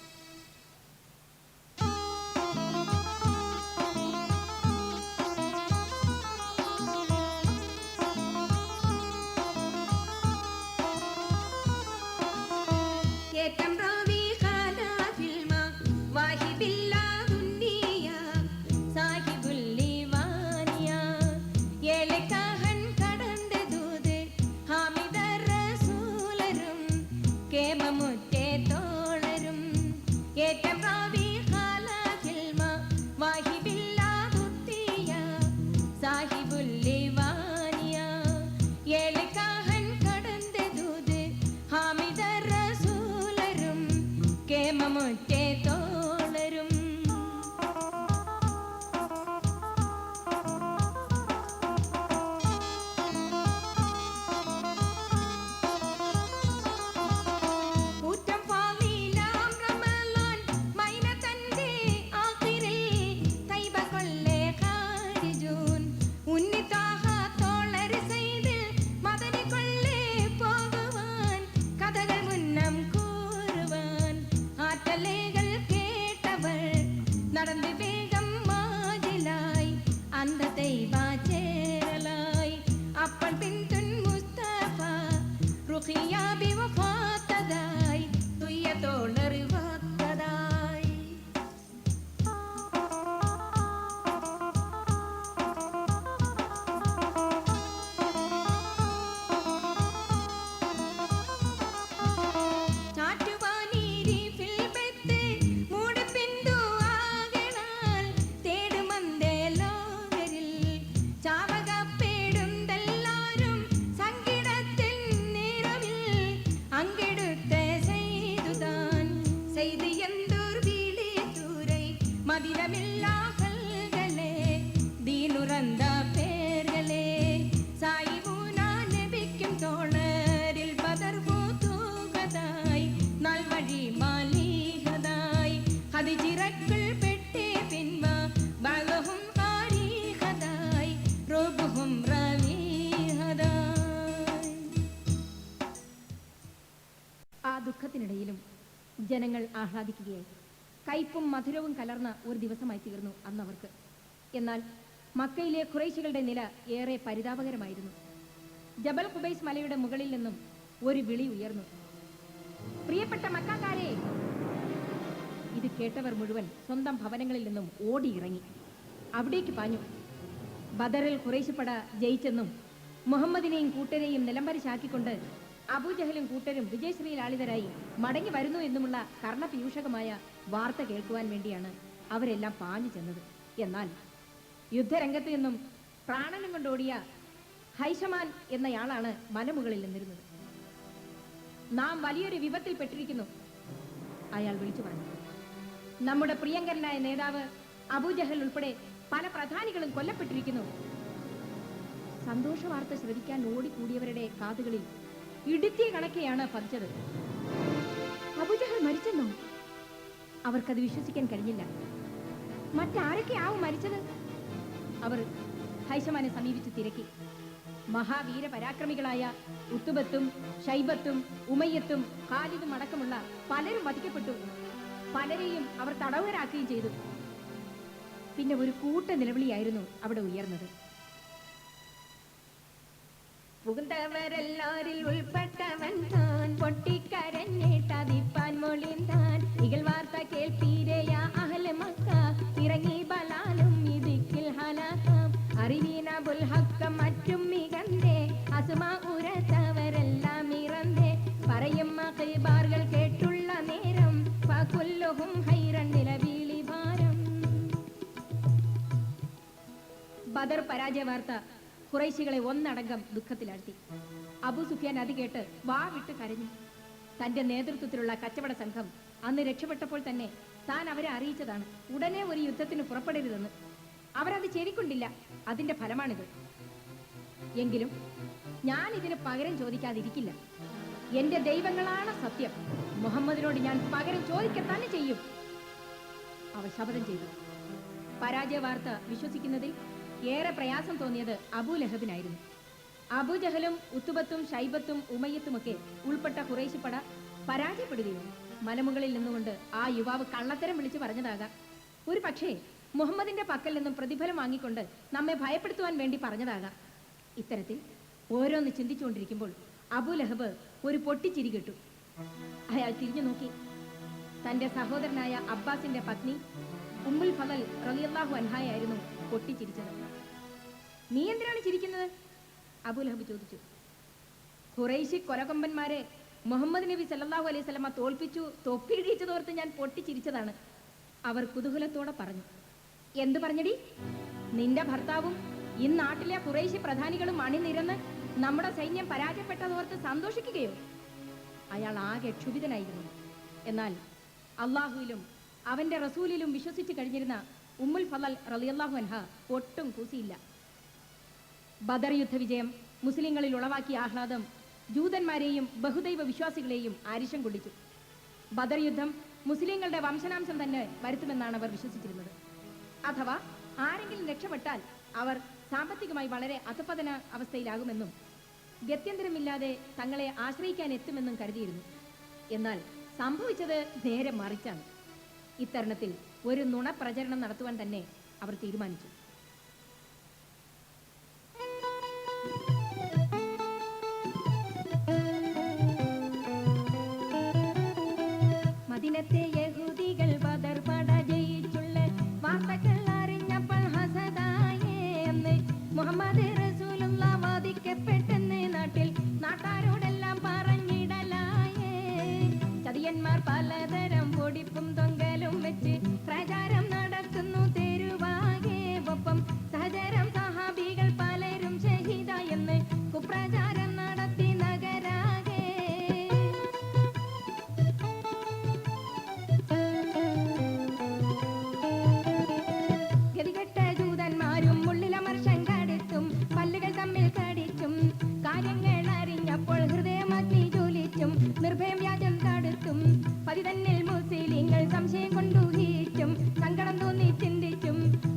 A: மதிரமில்லாகல்களே தீனுரந்த பேர்களே சாயிபூனா நபிக்கும் தோழரில் பதர்பூ தூகதாய் நல்வழி மாலிகதாய் ஹதிஜிரக்குள் பெட்டே பின்வா பலஹும் ஆரிகதாய் ரோபுஹும் റവീഹദായ്. ആ ദുഃഖത്തിനിടയിലും ജനങ്ങൾ ആഹ്ലാദിക്കുകയായി. കയ്പും മധുരവും കലർന്ന ഒരു ദിവസമായി തീർന്നു അന്നവർക്ക്. എന്നാൽ മക്കയിലെ ഖുറൈശികളുടെ നില ഏറെ പരിതാപകരമായിരുന്നു. ജബൽ ഖുബൈസ് മലയുടെ മുകളിൽ നിന്നും ഒരു വിളി ഉയർന്നു, പ്രിയപ്പെട്ട മക്കാക്കാരെ. ഇത് കേട്ടവർ മുഴുവൻ സ്വന്തം ഭവനങ്ങളിൽ നിന്നും ഓടിയിറങ്ങി അവിടേക്ക് പാഞ്ഞു. ബദറിൽ ഖുറൈശിപ്പട ജയിച്ചെന്നും മുഹമ്മദിനെയും കൂട്ടരെയും നിലംപരിശാക്കിക്കൊണ്ട് അബൂജഹലും കൂട്ടരും വിജയശ്രീലാളിതരായി മടങ്ങി വരുന്നു എന്നുമുള്ള കർണപീയൂഷകമായ വാർത്ത കേൾക്കുവാൻ വേണ്ടിയാണ് അവരെല്ലാം പാഞ്ഞു ചെന്നത്. എന്നാൽ യുദ്ധരംഗത്ത് നിന്നും പ്രാണനും കൊണ്ടോടിയ ഹൈഷമാൻ എന്നയാളാണ് മലമുകളിൽ നിന്നിരുന്നത്. നാം വലിയൊരു വിപത്തിൽപ്പെട്ടിരിക്കുന്നു, അയാൾ വിളിച്ചു പറഞ്ഞു. നമ്മുടെ പ്രിയങ്കരനായ നേതാവ് അബൂജഹൽ ഉൾപ്പെടെ പല പ്രധാനികളും കൊല്ലപ്പെട്ടിരിക്കുന്നു. സന്തോഷ വാർത്ത ശ്രവിക്കാൻ ഓടിക്കൂടിയവരുടെ കാതുകളിൽ ഇടുത്തിയ കണക്കെയാണ് പതിച്ചത്. അബൂജഹൽ മരിച്ചെന്നോ? അവർക്കത് വിശ്വസിക്കാൻ കഴിഞ്ഞില്ല. മറ്റാരൊക്കെയാവും മരിച്ചത്? അവർ ഹൈഷമാനെ സമീപിച്ച് തിരക്കി. മഹാവീര പരാക്രമികളായ ഉത്തുബത്തും ഷൈബത്തും ഉമയ്യത്തും ഖാലിദും അടക്കമുള്ള പലരും വധിക്കപ്പെട്ടു. പലരെയും അവർ തടവുകാരാക്കുകയും ചെയ്തു. പിന്നെ ഒരു കൂട്ട നിലവിളിയായിരുന്നു അവിടെ ഉയർന്നത്.
B: പുകുന്തവരെല്ലാരിൽ ഉൾപ്പെട്ടവൻ താൻ പൊട്ടിക്കരഞ്ഞിട്ടതിപ്പാൻ മൊളിന്താൻ ഇകൾ വാർത്ത കേൾപ്പീരയ അഹ്ല മക്ക ഇറങ്ങി ബലാലും ഇതിക്കിൽ ഹലാക്കാം അറിവീന ബുൽഹക്കം മറ്റും മികന്തേ അസുമാ ഉരത്തവരെല്ലാം ഇറന്തേ പറയും മഖിബാറുകൾ കേട്ടുള്ള നേരം ഫകുല്ലുഹും ഹൈറൻ നിലവിളി ഭാരം. ബദർ പരാജയ വാർത്ത ഖുറൈശികളെ ഒന്നടങ്കം ദുഃഖത്തിലാഴ്ത്തി. അബൂ സുഫിയാൻ അത് കേട്ട് വാ വിട്ട് കരഞ്ഞു. തന്റെ നേതൃത്വത്തിലുള്ള കച്ചവട സംഘം അന്ന് രക്ഷപ്പെട്ടപ്പോൾ തന്നെ താൻ അവരെ അറിയിച്ചതാണ് ഉടനെ ഒരു യുദ്ധത്തിന് പുറപ്പെടരുതെന്ന്. അവരത് ചെവിക്കൊണ്ടില്ല. അതിന്റെ ഫലമാണിത്. എങ്കിലും ഞാൻ ഇതിന് പകരം ചോദിക്കാതിരിക്കില്ല. എന്റെ ദൈവങ്ങളാണ് സത്യം. മുഹമ്മദിനോട് ഞാൻ പകരം ചോദിക്കുക തന്നെ ചെയ്യും. അവർ ശപഥം ചെയ്തു. പരാജയ വാർത്ത വിശ്വസിക്കുന്നതിൽ ഏറെ പ്രയാസം തോന്നിയത് അബൂലഹബിനായിരുന്നു. അബൂജഹലും ഉത്തുബത്തും ഷൈബത്തും ഉമയ്യത്തുമൊക്കെ ഉൾപ്പെട്ട ഖുറൈശിപ്പട പരാജയപ്പെടുകയും മലമുകളിൽ നിന്നുകൊണ്ട് ആ യുവാവ് കള്ളത്തരം വിളിച്ചു പറഞ്ഞതാകാം. ഒരു പക്ഷേ മുഹമ്മദിന്റെ പക്കൽ നിന്നും പ്രതിഫലം വാങ്ങിക്കൊണ്ട് നമ്മെ ഭയപ്പെടുത്തുവാൻ വേണ്ടി പറഞ്ഞതാകാം. ഇത്തരത്തിൽ ഓരോന്ന് ചിന്തിച്ചുകൊണ്ടിരിക്കുമ്പോൾ അബൂലഹബ് ഒരു പൊട്ടിച്ചിരി കേട്ടു. അയാൾ തിരിഞ്ഞു നോക്കി. തന്റെ സഹോദരനായ അബ്ബാസിന്റെ പത്നി ഉമ്മുൽ ഫളൽ റളിയല്ലാഹു അൻഹായായിരുന്നു പൊട്ടിച്ചിരിച്ചത്. നീ എന്തിനാണ് ചിരിക്കുന്നത്? അബൂലഹബ് ചോദിച്ചു. ഖുറൈശി കൊലകൊമ്പന്മാരെ മുഹമ്മദ് നബി സല്ലല്ലാഹു അലൈഹി വസല്ലമ തോൽപ്പിച്ചു, തൊപ്പിയിടിച്ചതോർത്ത് ഞാൻ പൊട്ടിച്ചിരിച്ചതാണ്, അവർ കുതൂഹലത്തോടെ പറഞ്ഞു. എന്തു പറഞ്ഞടി? നിന്റെ ഭർത്താവും ഈ നാട്ടിലെ ഖുറൈശി പ്രധാനികളും അണിനിരന്ന് നമ്മുടെ സൈന്യം പരാജയപ്പെട്ടതോർത്ത് സന്തോഷിക്കുകയോ? അയാൾ ആകെ ക്ഷുഭിതനായിരുന്നു. എന്നാൽ അള്ളാഹുവിലും അവന്റെ റസൂലിലും വിശ്വസിച്ചു കഴിഞ്ഞിരുന്ന ഉമ്മുൽ ഫളൽ റളിയല്ലാഹു അൻഹ ഒട്ടും കൂസിയില്ല. ബദർ യുദ്ധവിജയം മുസ്ലിങ്ങളിൽ ഉളവാക്കിയ ആഹ്ലാദം ജൂതന്മാരെയും ബഹുദൈവ വിശ്വാസികളെയും ആരിശം കൊള്ളിച്ചു. ബദർ യുദ്ധം മുസ്ലിങ്ങളുടെ വംശനാംശം തന്നെ വരുത്തുമെന്നാണ് അവർ വിശ്വസിച്ചിരുന്നത്. അഥവാ ആരെങ്കിലും രക്ഷപ്പെട്ടാൽ അവർ സാമ്പത്തികമായി വളരെ അധപതന അവസ്ഥയിലാകുമെന്നും ഗത്യന്തരമില്ലാതെ തങ്ങളെ ആശ്രയിക്കാൻ എത്തുമെന്നും കരുതിയിരുന്നു. എന്നാൽ സംഭവിച്ചത് നേരെ മറിച്ചാണ്. ഇത്തരുണത്തിൽ ഒരു നുണപ്രചരണം നടത്തുവാൻ തന്നെ അവർ തീരുമാനിച്ചു. മദീനത്തെ യഹൂദികൾ ബദർ പട ജയിച്ചുള്ള വാർത്തകൾ അറിഞ്ഞപ്പോൾ ഹസദായേ എന്ന് മുഹമ്മദ് റസൂലുള്ള വാദിക്കപ്പെട്ടെന്ന് നാട്ടിൽ നാട്ടാരോടെല്ലാം പറഞ്ഞിടലായേ. ചതിയന്മാർ പലതരം പൊടിപ്പും തൊങ്കലും വെച്ച് പ്രചാരം നടത്തുന്നു തെരുവാകെ. ഒപ്പം സഹചരം സഹാബികൾ പലരും ഷഹീദ എന്ന് കുപ്രചാരം നടത്തി നഗരാകെ.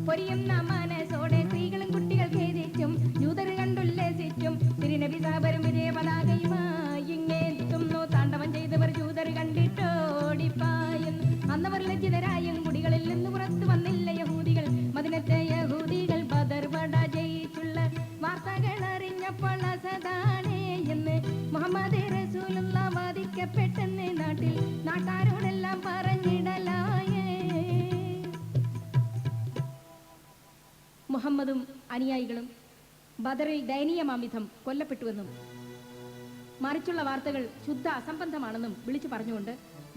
B: പൊരിയുന്ന മനസ്സോടെ സ്ത്രീകളും കുട്ടികൾ ഖേദിച്ചും ജൂതർ കണ്ടുല്ലസിച്ചും തിരുനബി സാബരും വിജയ പതാകയുമായി ഇങ്ങെത്തുന്നു. താണ്ഡവം ചെയ്തവർ ജൂതർ കണ്ടിട്ടോടിപ്പായുന്നു. അന്നവർ ലജ്ജിതരായും കുടികളിൽ നിന്ന് പുറത്തു വന്നില്ല യഹൂദികൾ. മദിനത്തെ യഹൂദികൾ ബദർ പട ജയിച്ചുള്ള വാർത്തകൾ അറിഞ്ഞപ്പോൾ അസദാണേ എന്ന് മുഹമ്മദ് റസൂലുള്ള വാദിക്കപ്പെട്ടെന്ന് നാട്ടിൽ നാട്ടാരോടെല്ലാം പറഞ്ഞിടലായേ. മുഹമ്മദും അനുയായികളും ബദറിൽ ദയനീയമാംവിധം കൊല്ലപ്പെട്ടുവെന്നും മറിച്ചുള്ള വാർത്തകൾ ശുദ്ധ അസംബന്ധമാണെന്നും വിളിച്ചു പറഞ്ഞുകൊണ്ട്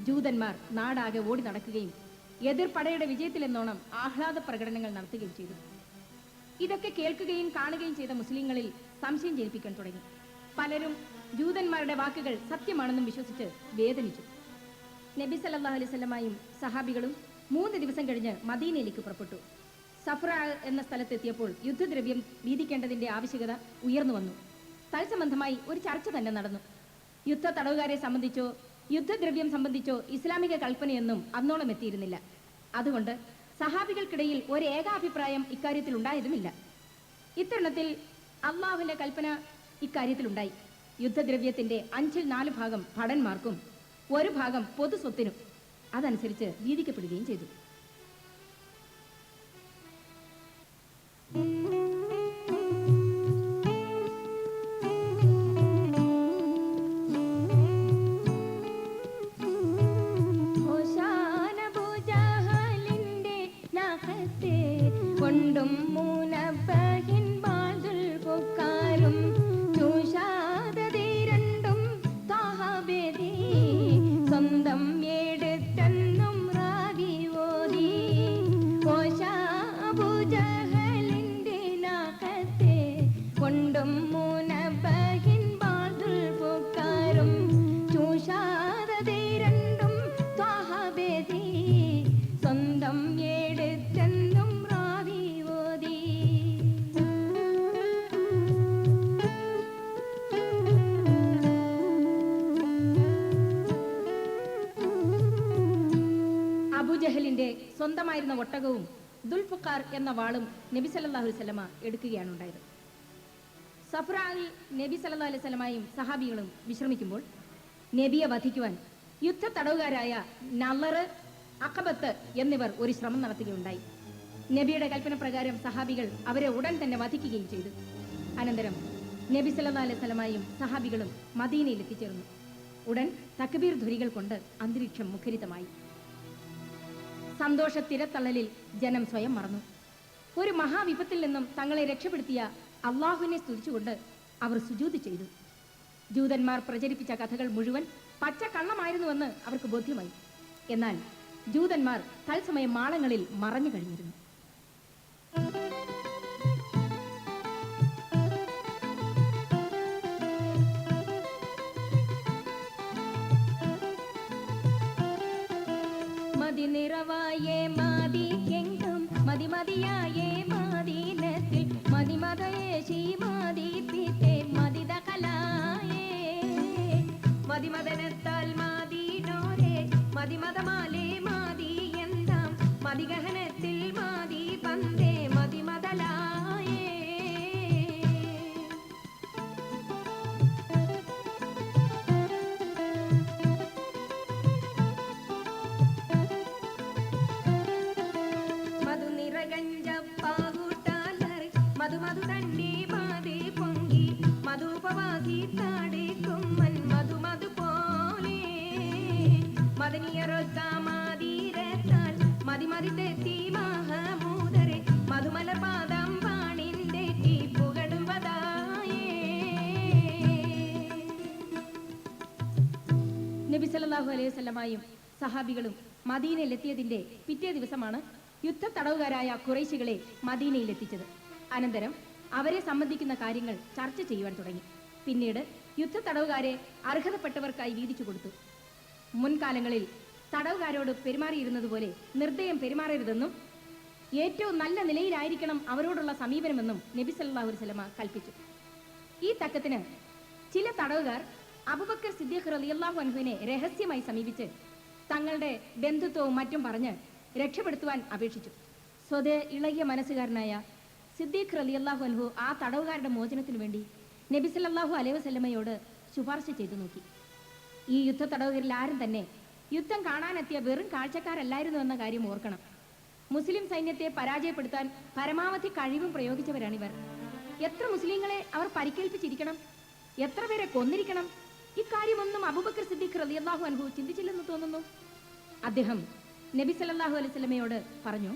B: ജൂതന്മാർ നാടാകെ ഓടി നടക്കുകയും എതിർപടയുടെ വിജയത്തിലെന്നോണം ആഹ്ലാദ പ്രകടനങ്ങൾ നടത്തുകയും ചെയ്തു. ഇതൊക്കെ കേൾക്കുകയും കാണുകയും ചെയ്ത മുസ്ലിങ്ങളിൽ സംശയം ജനിപ്പിക്കാൻ തുടങ്ങി. പലരും ജൂതന്മാരുടെ വാക്കുകൾ സത്യമാണെന്നും വിശ്വസിച്ച് വേദനിച്ചു. നബി സല്ലല്ലാഹു അലൈഹി വസല്ലമയും സഹാബികളും 3 ദിവസം കഴിഞ്ഞ് മദീനയിലേക്ക് പുറപ്പെട്ടു. സഫ്ര എന്ന സ്ഥലത്തെത്തിയപ്പോൾ യുദ്ധദ്രവ്യം വീതിക്കേണ്ടതിന്റെ ആവശ്യകത ഉയർന്നു വന്നു. തത്സംബന്ധമായി ഒരു ചർച്ച തന്നെ നടന്നു. യുദ്ധ തടവുകാരെ സംബന്ധിച്ചോ യുദ്ധദ്രവ്യം സംബന്ധിച്ചോ ഇസ്ലാമിക കൽപ്പനയൊന്നും അന്നോളം എത്തിയിരുന്നില്ല. അതുകൊണ്ട് സഹാബികൾക്കിടയിൽ ഒരു ഏകാഭിപ്രായം ഇക്കാര്യത്തിൽ ഉണ്ടായതുമില്ല. ഇത്തരുണത്തിൽ അള്ളാഹുവിന്റെ കൽപ്പന ഇക്കാര്യത്തിലുണ്ടായി. യുദ്ധദ്രവ്യത്തിന്റെ 5/4 ഭാഗം ഭടന്മാർക്കും 1 ഭാഗം പൊതു സ്വത്തിനും അതനുസരിച്ച് വീതിക്കപ്പെടുകയും ചെയ്തു. കൊണ്ടും മൂനബഹിൻ ബാൽദുൽ പൊക്കാരും ചൂഷാതീരണ്ടും താഹബേദി സ്വന്തം എടുത്തെന്നും റാവി ഓതി. അബൂജഹലിന്റെ നാഖത്തെ കൊണ്ടും മൂനബഹിൻ ബാൽദുൽ പൊക്കാരും ചൂഷാതീരണ്ടും താഹബേദി സ്വന്തം എടുത്തെന്നും അബൂജഹലിന്റെ സ്വന്തമായിരുന്ന ഒട്ടകവും ദുൽഫുഖാർ എന്ന വാളും നബി സല്ലല്ലാഹു അലൈഹി വസല്ലമ എടുക്കുകയാണ് ഉണ്ടായത്. സഫ്രായിൽ നബി സല്ലല്ലാഹു അലൈഹി വസല്ലമയും സഹാബികളും വിശ്രമിക്കുമ്പോൾ നബിയെ വധിക്കുവാൻ യുദ്ധ തടവുകാരായ നളർ, അഖബത്ത് എന്നിവർ ഒരു ശ്രമം നടത്തുകയുണ്ടായി. നബിയുടെ കൽപ്പന പ്രകാരം സഹാബികൾ അവരെ ഉടൻ തന്നെ വധിക്കുകയും ചെയ്തു. അനന്തരം നബി സല്ലല്ലാഹു അലൈഹി വസല്ലമയും സഹാബികളും മദീനയിൽ എത്തിച്ചേർന്നു. ഉടൻ തക്ബീർ ധ്വനികൾ കൊണ്ട് അന്തരീക്ഷം മുഖരിതമായി. സന്തോഷ തിരത്തള്ളലിൽ ജനം സ്വയം മറന്നു. ഒരു മഹാവിപത്തിൽ നിന്നും തങ്ങളെ രക്ഷപ്പെടുത്തിയ അള്ളാഹുവിനെ സ്തുതിച്ചുകൊണ്ട് അവർ സുജൂദ് ചെയ്തു. ജൂതന്മാർ പ്രചരിപ്പിച്ച കഥകൾ മുഴുവൻ പച്ചക്കള്ളമായിരുന്നുവെന്ന് അവർക്ക് ബോധ്യമായി. എന്നാൽ ജൂതന്മാർ തത്സമയം മാളങ്ങളിൽ മറഞ്ഞു കഴിഞ്ഞിരുന്നു. മതിനിറവായേ മാതിക്കെങ്കും മതിമതിയായേ മാദീനത്തിൽ മതിമതയേശി മാദീപിത്തെ മതിതകലായേ മതിമദനത്താൽ മാദീനോരെ മതിമതമാലേ മാദി എന്താം മതിഗഹനത്തിൽ മാദി പന്തേ മതിമതലായേ. മധു തന്നെ മാതേ പൊങ്കി മധുപവാസി താടിക്കും മധു മധു പോലെ മദനിയറൊത്ത മാതീരത്താൽ മതിമതി തെത്തി മഹമൂദരെ മധുമല പാദം പാണിന്റെ പുകടുവതായേ. നബി സല്ലല്ലാഹു അലൈഹി വസല്ലമയും സഹാബികളും മദീനയിലെത്തിയതിന്റെ പിറ്റേ ദിവസമാണ് യുദ്ധ തടവുകാരായ ഖുറൈശികളെ മദീനയിലെത്തിച്ചത്. അനന്തരം അവരെ സംബന്ധിക്കുന്ന കാര്യങ്ങൾ ചർച്ച ചെയ്യുവാൻ തുടങ്ങി. പിന്നീട് യുദ്ധ തടവുകാരെ അർഹതപ്പെട്ടവർക്കായി വീതിച്ചു കൊടുത്തു. മുൻകാലങ്ങളിൽ തടവുകാരോട് പെരുമാറിയിരുന്നതുപോലെ നിർദ്ദയം പെരുമാറരുതെന്നും ഏറ്റവും നല്ല നിലയിലായിരിക്കണം അവരോടുള്ള സമീപനമെന്നും നബി സല്ലല്ലാഹു അലൈഹി വസല്ലമ കൽപ്പിച്ചു. ഈ തക്കത്തിന് ചില തടവുകാർ അബൂബക്കർ സിദ്ദീഖ് റളിയല്ലാഹു അൻഹുവിനെ രഹസ്യമായി സമീപിച്ച് തങ്ങളുടെ ബന്ധുത്വവും മറ്റും പറഞ്ഞ് രക്ഷപ്പെടുത്തുവാൻ അപേക്ഷിച്ചു. സ്വതേ ഇളകിയ മനസ്സുകാരനായ സിദ്ദീഖ് റളിയല്ലാഹു അൻഹു ആ തടവുകാരുടെ മോചനത്തിനു വേണ്ടി നബി സല്ലല്ലാഹു അലൈഹി വസല്ലമയോട് ശുപാർശ ചെയ്തു നോക്കി. ഈ യുദ്ധ തടവുകരിൽ ആരും തന്നെ യുദ്ധം കാണാനെത്തിയ വെറും കാഴ്ചക്കാരല്ലായിരുന്നു എന്ന കാര്യം ഓർക്കണം. മുസ്ലിം സൈന്യത്തെ പരാജയപ്പെടുത്താൻ പരമാവധി കഴിവും പ്രയോഗിച്ചവരാണിവർ. എത്ര മുസ്ലിങ്ങളെ അവർ പരിക്കേൽപ്പിച്ചിരിക്കണം, എത്ര പേരെ കൊന്നിരിക്കണം. ഇക്കാര്യമൊന്നും അബൂബക്കർ സിദ്ദീഖ് റളിയല്ലാഹു അൻഹു ചിന്തിച്ചില്ലെന്ന് തോന്നുന്നു. അദ്ദേഹം നബി സല്ലല്ലാഹു അലൈഹി വസല്ലമയോട് പറഞ്ഞു,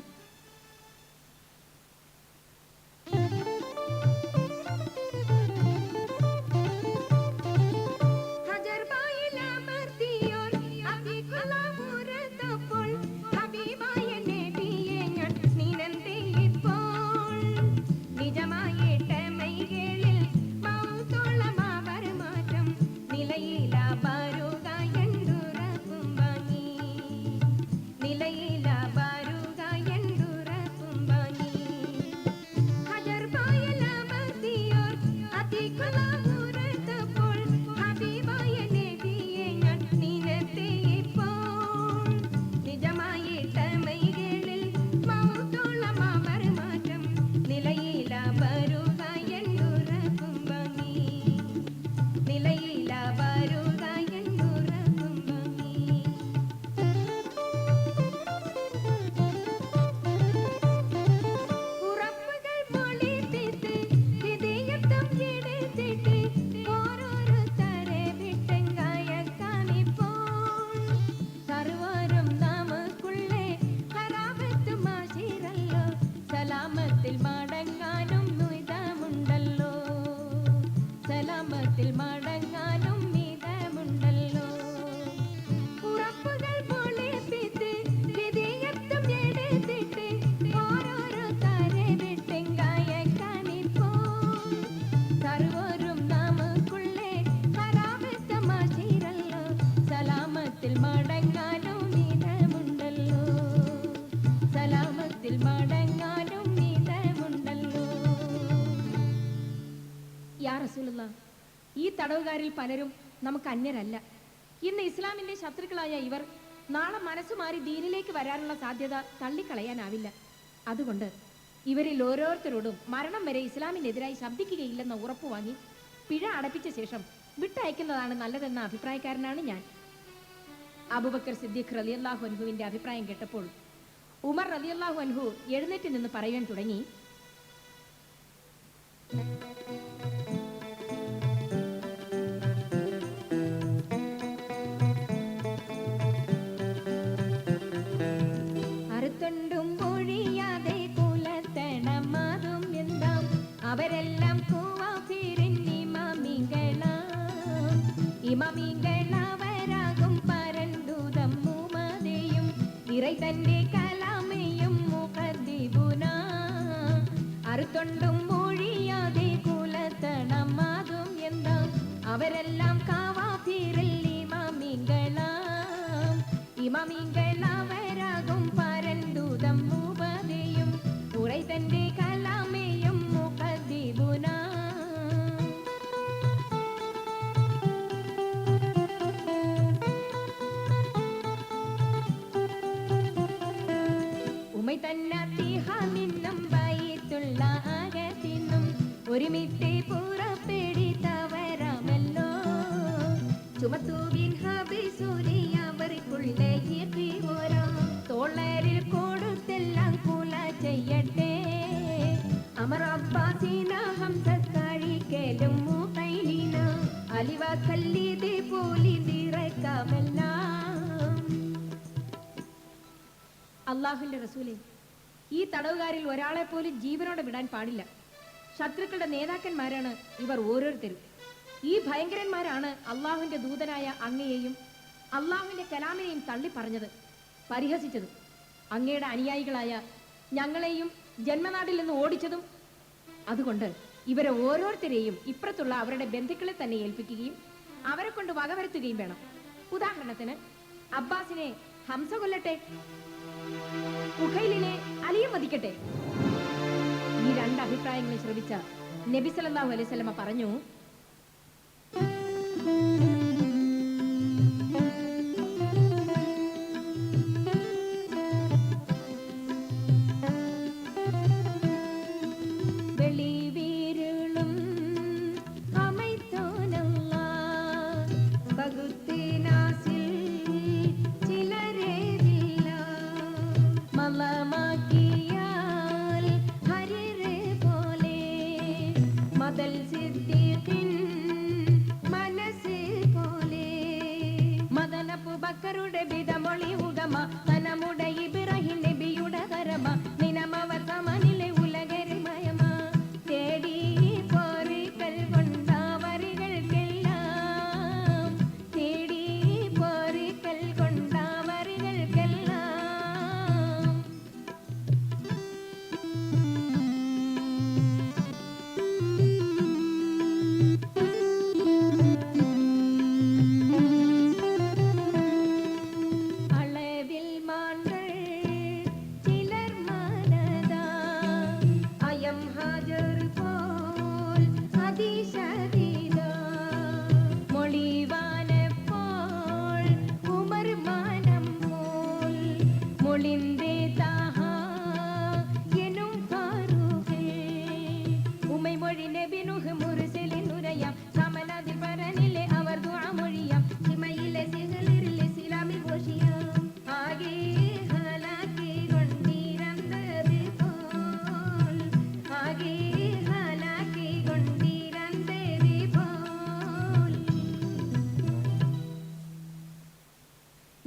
B: ഈ തടവുകാരിൽ പലരും നമുക്ക് അന്യരല്ല. ഇന്ന് ഇസ്ലാമിന്റെ ശത്രുക്കളായ ഇവർ നാളെ മനസ്സുമാറി ദീനിലേക്ക് വരാനുള്ള സാധ്യത തള്ളിക്കളയാനാവില്ല. അതുകൊണ്ട് ഇവരിൽ ഓരോരുത്തരോടും മരണം വരെ ഇസ്ലാമിനെതിരായി ശബ്ദിക്കുകയില്ലെന്ന ഉറപ്പ് വാങ്ങി പിഴ അടപ്പിച്ച ശേഷം വിട്ടയക്കുന്നതാണ് നല്ലതെന്ന അഭിപ്രായക്കാരനാണ് ഞാൻ. അബൂബക്കർ സിദ്ദീഖ് റളിയല്ലാഹു അൻഹുവിന്റെ അഭിപ്രായം കേട്ടപ്പോൾ ഉമർ റളിയല്ലാഹു അൻഹു എഴുന്നേറ്റ് നിന്ന് പറയാൻ തുടങ്ങി, അവരെല്ലാം ഇമാമികളവരാകും പരന്തുതം മുമതയും ഇறை തന്റെ കലാമയും മുഖദ്ദിബുന അറുത്തൊണ്ടും മൊഴിയാതെ കുലത്തണം അതും എന്താ അവരെല്ലാം കാവാഫിറിൽ ഇമാമികളവരാകും പരന്തുതം മുമതയും ഇறை തന്റെ കലാമയും മുഖദ്ദിബുന. തന്നത്തിഹമിന്നും ബൈത്തുള്ള അകത്തിന്നും ഒരുമിത്തെ പുറപ്പെടുത്തവരാമല്ലോ ചുമത്തുവിൻ ഹബിസുരി അവർക്കുള്ള ഓരോ തോളരിൽ കൊടുത്തെല്ലാം കുല ചെയ്യട്ടെ അമർ അബ്ബാസിന ഹംസ കഴിക്കലും മുഖൈലിന അലിവ കല്ലിതെ പോലി നിറക്കാമെല്ലാം. അല്ലാഹുവിന്റെ റസൂലേ, ഈ തടവുകാരിൽ ഒരാളെ പോലും ജീവനോടെ വിടാൻ പാടില്ല. ശത്രുക്കളുടെ നേതാക്കന്മാരാണ് ഇവർ ഓരോരുത്തരും. ഈ ഭയങ്കരന്മാരാണ് അള്ളാഹുവിന്റെ ദൂതനായ അങ്ങയെയും അള്ളാഹുവിന്റെ കലാമിനെയും തള്ളിപ്പറഞ്ഞത്, പരിഹസിച്ചത്. അങ്ങയുടെ അനുയായികളായ ഞങ്ങളെയും ജന്മനാട്ടിൽ നിന്ന് ഓടിച്ചതും. അതുകൊണ്ട് ഇവരെ ഓരോരുത്തരെയും ഇപ്പുറത്തുള്ള അവരുടെ ബന്ധുക്കളെ തന്നെ ഏൽപ്പിക്കുകയും അവരെ കൊണ്ട് വകവരുത്തുകയും വേണം. ഉദാഹരണത്തിന് അബ്ബാസിനെ ഹംസ കൊല്ലട്ടെ, ഉഖൈലിനെ അലിയും വധിക്കട്ടെ. ഈ രണ്ട് അഭിപ്രായങ്ങളെ ശ്രവിച്ച നബി സല്ലല്ലാഹു അലൈഹി വസല്ലമ പറഞ്ഞു,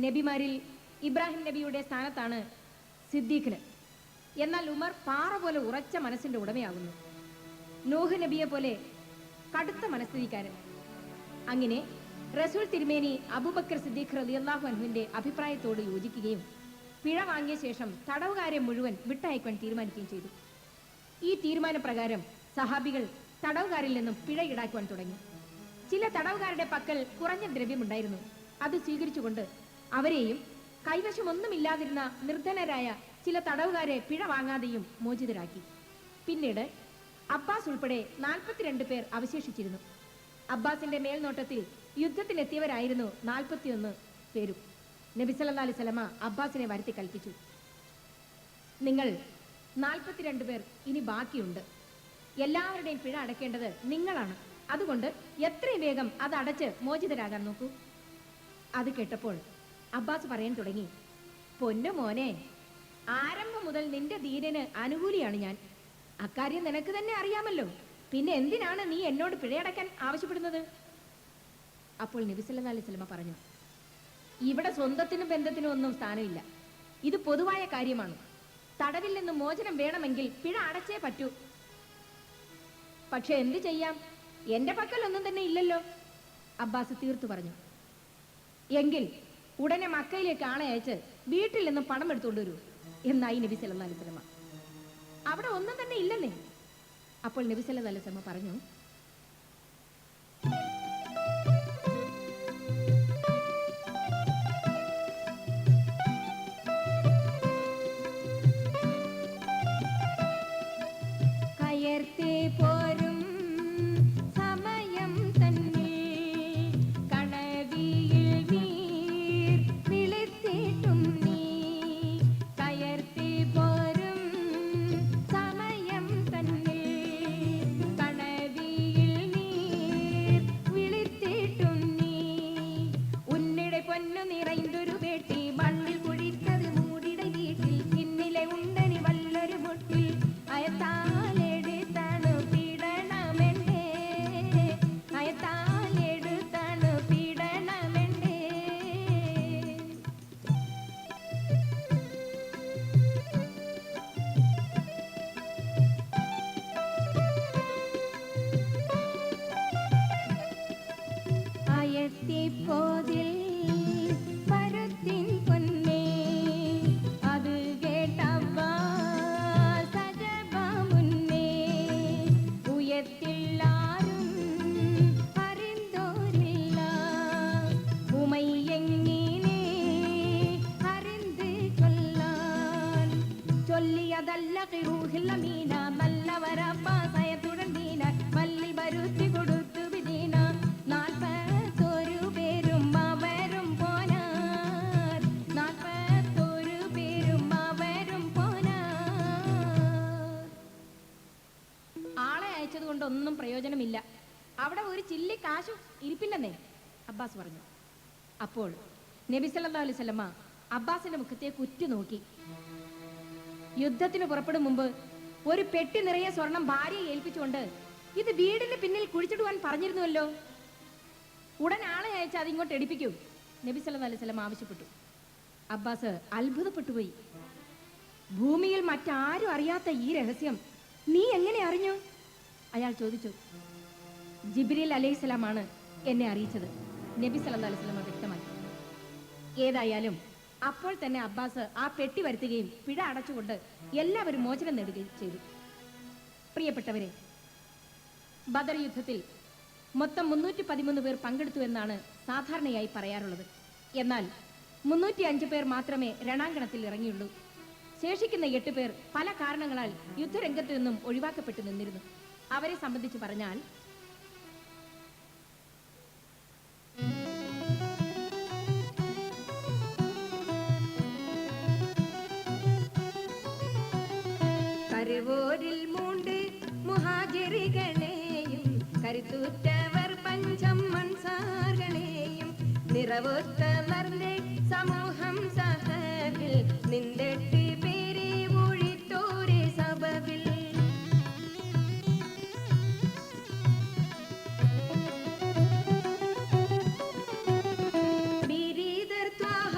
B: നബിമാരിൽ ഇബ്രാഹിം നബിയുടെ സ്ഥാനത്താണ് സിദ്ദീഖിന്. എന്നാൽ ഉമർ പാറ പോലെ ഉറച്ച മനസ്സിന്റെ ഉടമയാകുന്നു. നൂഹ് നബിയെ പോലെ കടുത്ത മനസ്ഥിതിക്കാരൻ. അങ്ങനെ റസൂൽ തിരുമേനി അബൂബക്കർ സിദ്ദീഖ് റളിയല്ലാഹു അൻഹുവിന്റെ അഭിപ്രായത്തോട് യോജിക്കുകയും പിഴ വാങ്ങിയ ശേഷം തടവുകാരെ മുഴുവൻ വിട്ടയക്കാൻ തീരുമാനിക്കുകയും ചെയ്തു. ഈ തീരുമാനപ്രകാരം സഹാബികൾ തടവുകാരിൽ നിന്നും പിഴ ഈടാക്കുവാൻ തുടങ്ങി. ചില തടവുകാരുടെ പക്കൽ കുറഞ്ഞ ദ്രവ്യമുണ്ടായിരുന്നു. അത് സ്വീകരിച്ചുകൊണ്ട് അവരെയും കൈവശമൊന്നുമില്ലാതിരുന്ന നിർധനരായ ചില തടവുകാരെ പിഴ വാങ്ങാതെയും മോചിതരാക്കി. പിന്നീട് അബ്ബാസ് ഉൾപ്പെടെ 42 പേർ അവശേഷിച്ചിരുന്നു. അബ്ബാസിന്റെ മേൽനോട്ടത്തിൽ യുദ്ധത്തിനെത്തിയവരായിരുന്നു 41 പേരും. നബി സല്ലല്ലാഹു അലൈഹി വസല്ലമ അബ്ബാസിനെ വരുത്തി കൽപ്പിച്ചു, നിങ്ങൾ 42 പേർ ഇനി ബാക്കിയുണ്ട്. എല്ലാവരുടെയും പിഴ അടയ്ക്കേണ്ടത് നിങ്ങളാണ്. അതുകൊണ്ട് എത്രയും വേഗം അത് അടച്ച് മോചിതരാകാൻ നോക്കൂ. അത് കേട്ടപ്പോൾ അബ്ബാസ് പറയാൻ തുടങ്ങി, പൊന്നു മോനെ, ആരംഭം മുതൽ നിന്റെ ധീരന് അനുകൂലിയാണ് ഞാൻ. അക്കാര്യം നിനക്ക് തന്നെ അറിയാമല്ലോ. പിന്നെ എന്തിനാണ് നീ എന്നോട് പിഴയടക്കാൻ ആവശ്യപ്പെടുന്നത്? അപ്പോൾ നബി സല്ലല്ലാഹു അലൈഹി വസല്ലമ പറഞ്ഞു, ഇവിടെ സ്വന്തത്തിനും ബന്ധത്തിനും ഒന്നും സ്ഥാനമില്ല. ഇത് പൊതുവായ കാര്യമാണ്. തടവിൽ നിന്ന് മോചനം വേണമെങ്കിൽ പിഴ അടച്ചേ പറ്റൂ. പക്ഷെ എന്ത് ചെയ്യാം, എന്റെ പക്കൽ ഒന്നും തന്നെ ഇല്ലല്ലോ. അബ്ബാസ് തീർത്തു പറഞ്ഞു, എങ്കിൽ ഉടനെ മക്കയിലേക്ക് ആളെ അയച്ച് വീട്ടിൽ നിന്നും പണം എടുത്തുകൊണ്ട് വരൂ എന്നായി നബി സല്ലല്ലാഹു അലൈഹി വസല്ലമ. അവിടെ ഒന്നും തന്നെ ഇല്ലെന്നേ. അപ്പോൾ നബി സല്ലല്ലാഹു അലൈഹി വസല്ലമ പറഞ്ഞു, കയർത്തേ പോരും സമയം തന്നിൽ കണവിയിൽ നീർ വിളിത്തിട്ടും നീ. കയർത്തേ പോരും സമയം തന്നിൽ കണവിയിൽ നീർ വിളിത്തിട്ടും നീ. ഉന്നിടെ പൊന്നു നിറൈന്തൊരു വേട്ടി മണ്ണിൽ കുഴിച്ചത് മൂടിട വീട്ടിൽ ഇന്നിലെ ഉണ്ടനി വല്ലൊരു മുട്ടിൽ അയത്താലെടുത്താണ് പീഡനമെന്നേ. അയത്താലെടുത്താണ് പീഡനമെന്നേ. അയത്തിപ്പോതിൽ പരുത്തിൻ പൊന്നേ. അത് കേട്ടവ സജബ മുന്നേ. ഉയർത്തില്ലാരും അറിന്തോരില്ല ഉമയ്യെങ്ങിനെ അറിந்து കൊല്ലാൻ. ചൊല്ലിയതല്ല ഖിറൂഹിൽ അമീന നല്ലവരപ്പാസയത്തുടൻ ദീന മല്ലി ബരുത്തി കൊടുത്തു വിദീന. 41 പേരും അവരും പോനാർ. 41 പേരും അവരും പോനാർ. ആളെ അയച്ചത് കൊണ്ടൊന്നും പ്രയോജനമില്ല. അവിടെ ഒരു ചില്ലി കാശും ഇരിപ്പില്ലെന്നേ അബ്ബാസ് പറഞ്ഞു. അപ്പോൾ നബി സല്ലല്ലാഹു അലൈഹി വസല്ലമ അബ്ബാസിന്റെ മുഖത്തേക്ക് ഉറ്റുനോക്കി. യുദ്ധത്തിന് പുറപ്പെടും മുമ്പ് ഒരു പെട്ടി നിറയെ സ്വർണം ഭാര്യയെ ഏൽപ്പിച്ചുകൊണ്ട് ഇത് വീടിന്റെ പിന്നിൽ കുഴിച്ചിടുവാൻ പറഞ്ഞിരുന്നുവല്ലോ. ഉടൻ ആളെ അയച്ച് അതിങ്ങോട്ട് എടുപ്പിക്കൂ നബി സല്ലല്ലാഹു അലൈഹി വസല്ലമ ആവശ്യപ്പെട്ടു. അബ്ബാസ് അത്ഭുതപ്പെട്ടുപോയി. ഭൂമിയിൽ മറ്റാരും അറിയാത്ത ഈ രഹസ്യം നീ എങ്ങനെ അറിഞ്ഞു? അയാൾ ചോദിച്ചു. ജിബ്രീൽ അലൈഹിസ്സലാമാണ് എന്നെ അറിയിച്ചത്, നബി സല്ലല്ലാഹു അലൈഹി വസല്ലമ വ്യക്തമാക്കി. ഏതായാലും അപ്പോൾ തന്നെ അബ്ബാസ് ആ പെട്ടി വരുത്തുകയും പിഴ അടച്ചുകൊണ്ട് എല്ലാവരും മോചനം നേടുകയും ചെയ്തു. പ്രിയപ്പെട്ടവരെ, ബദർ യുദ്ധത്തിൽ മൊത്തം 313 പേർ പങ്കെടുത്തു എന്നാണ് സാധാരണയായി പറയാറുള്ളത്. എന്നാൽ 305 പേർ മാത്രമേ രണാങ്കണത്തിൽ ഇറങ്ങിയുള്ളൂ. ശേഷിക്കുന്ന 8 പേർ പല കാരണങ്ങളാൽ യുദ്ധരംഗത്തു നിന്നും ഒഴിവാക്കപ്പെട്ടു നിന്നിരുന്നു. അവരെ സംബന്ധിച്ച് പറഞ്ഞാൽ കരുവോരിൽ മൂണ്ട് മുഹാജിറുകളെയും കരുത്തൂറ്റവർ പഞ്ചം മൻസാറുകളെയും നിറവൊത്ത മർന്നെ സമൂഹം സഹബിൽ നിന്നെട്ട് പേരെ ഒഴിത്തോരെ സബബിൽ. ബിരീദർ ത്വാഹ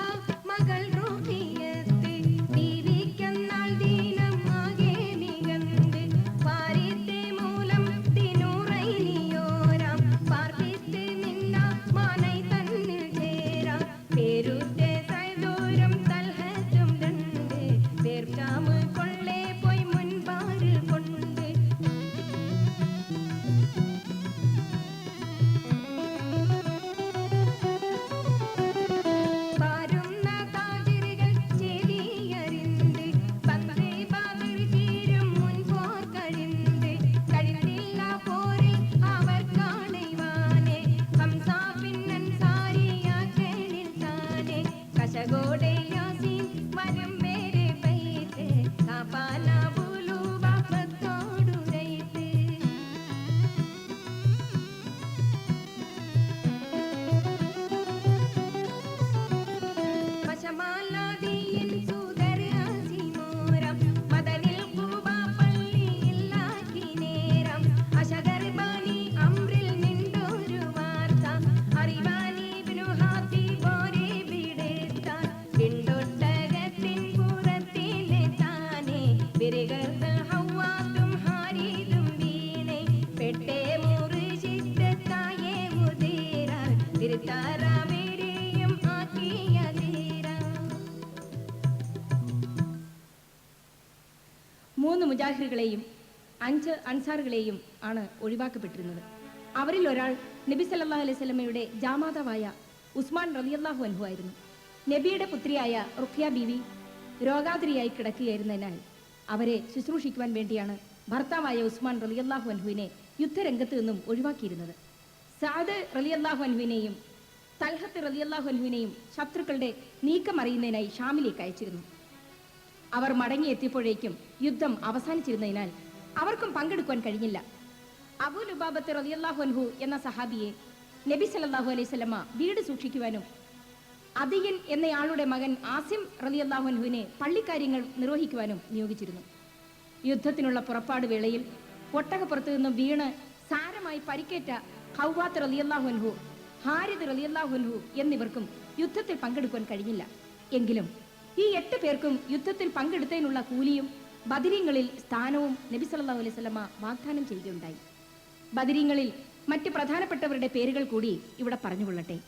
B: മുഹാഹിറുകളെയും 5 അൻസാറുകളെയും ആണ് ഒഴിവാക്കപ്പെട്ടിരുന്നത്. അവരിൽ ഒരാൾ നബി സല്ലല്ലാഹു അലൈഹി വസല്ലമയുടെ ജാമാതാവായ ഉസ്മാൻ റളിയല്ലാഹു അൻഹു ആയിരുന്നു. നബിയുടെ പുത്രിയായ റുഖ്യ ബീവി രോഗാതുരിയായി കിടക്കുകയായിരുന്നതിനാൽ അവരെ ശുശ്രൂഷിക്കുവാൻ വേണ്ടിയാണ് ഭർത്താവായ ഉസ്മാൻ റളിയല്ലാഹു അൻഹുവിനെ യുദ്ധരംഗത്ത് നിന്നും ഒഴിവാക്കിയിരുന്നത്. സഅദ് റളിയല്ലാഹു അൻഹുവിനെയും തൽഹത്ത് റളിയല്ലാഹു അൻഹുവിനെയും ശത്രുക്കളുടെ നീക്കം അറിയുന്നതിനായി ഷാമിലേക്ക് അയച്ചിരുന്നു. അവർ മടങ്ങിയെത്തിയപ്പോഴേക്കും യുദ്ധം അവസാനിച്ചിരുന്നതിനാൽ അവർക്കും പങ്കെടുക്കുവാൻ കഴിഞ്ഞില്ല. അബൂ ലുബാബത്ത് റളിയല്ലാഹു അൻഹു എന്ന സഹാബിയെ നബി സല്ലല്ലാഹു അലൈഹി വസല്ലമ വീട് സൂക്ഷിക്കുവാനും അതിയൻ എന്നയാളുടെ മകൻ ആസിം റളിയല്ലാഹു അൻഹുവിനെ പള്ളിക്കാര്യങ്ങൾ നിർവഹിക്കുവാനും നിയോഗിച്ചിരുന്നു. യുദ്ധത്തിനുള്ള പുറപ്പാട് വേളയിൽ ഒട്ടകപ്പുറത്ത് നിന്നും വീണ് സാരമായി പരിക്കേറ്റ ഖൗവാത്ത് റളിയല്ലാഹു അൻഹു, ഹാരിദ് റളിയല്ലാഹു അൻഹു എന്നിവർക്കും യുദ്ധത്തിൽ പങ്കെടുക്കുവാൻ കഴിഞ്ഞില്ല. എങ്കിലും ഈ 8 പേർക്കും യുദ്ധത്തിൽ പങ്കെടുത്തതിനുള്ള കൂലിയും ബദരീങ്ങളിൽ സ്ഥാനവും നബി സല്ലല്ലാഹു അലൈഹി വസല്ലമ വാഗ്ദാനം ചെയ്യുകയുണ്ടായി. ബദരീങ്ങളിൽ മറ്റ് പ്രധാനപ്പെട്ടവരുടെ പേരുകൾ കൂടി ഇവിടെ പറഞ്ഞുകൊള്ളട്ടെ.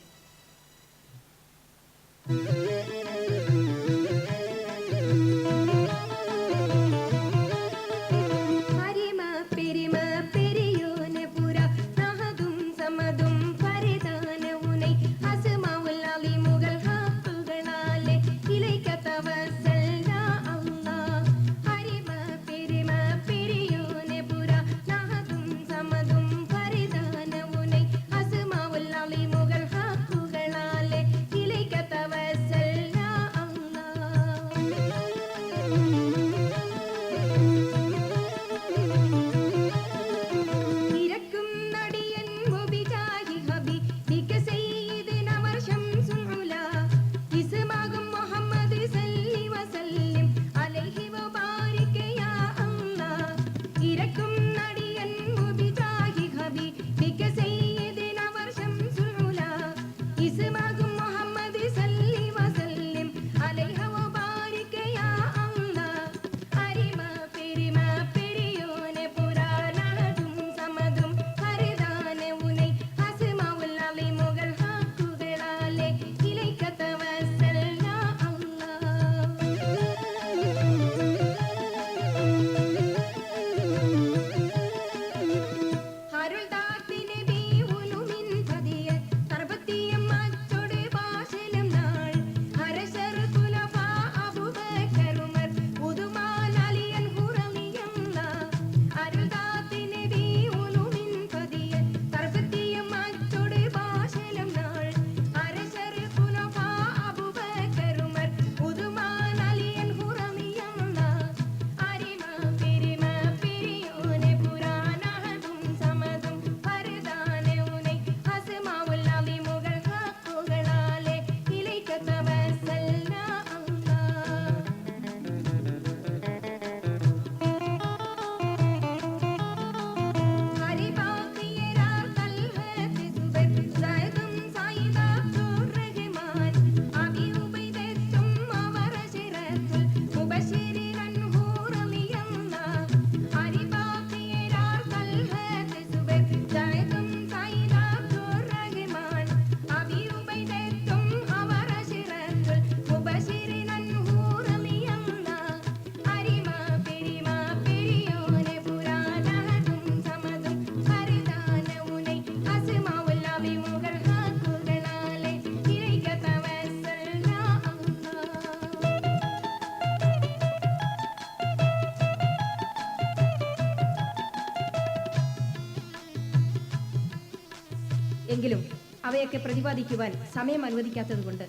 B: എങ്കിലും അവയൊക്കെ പ്രതിപാദിക്കുവാൻ സമയം അനുവദിക്കാത്തതുകൊണ്ട്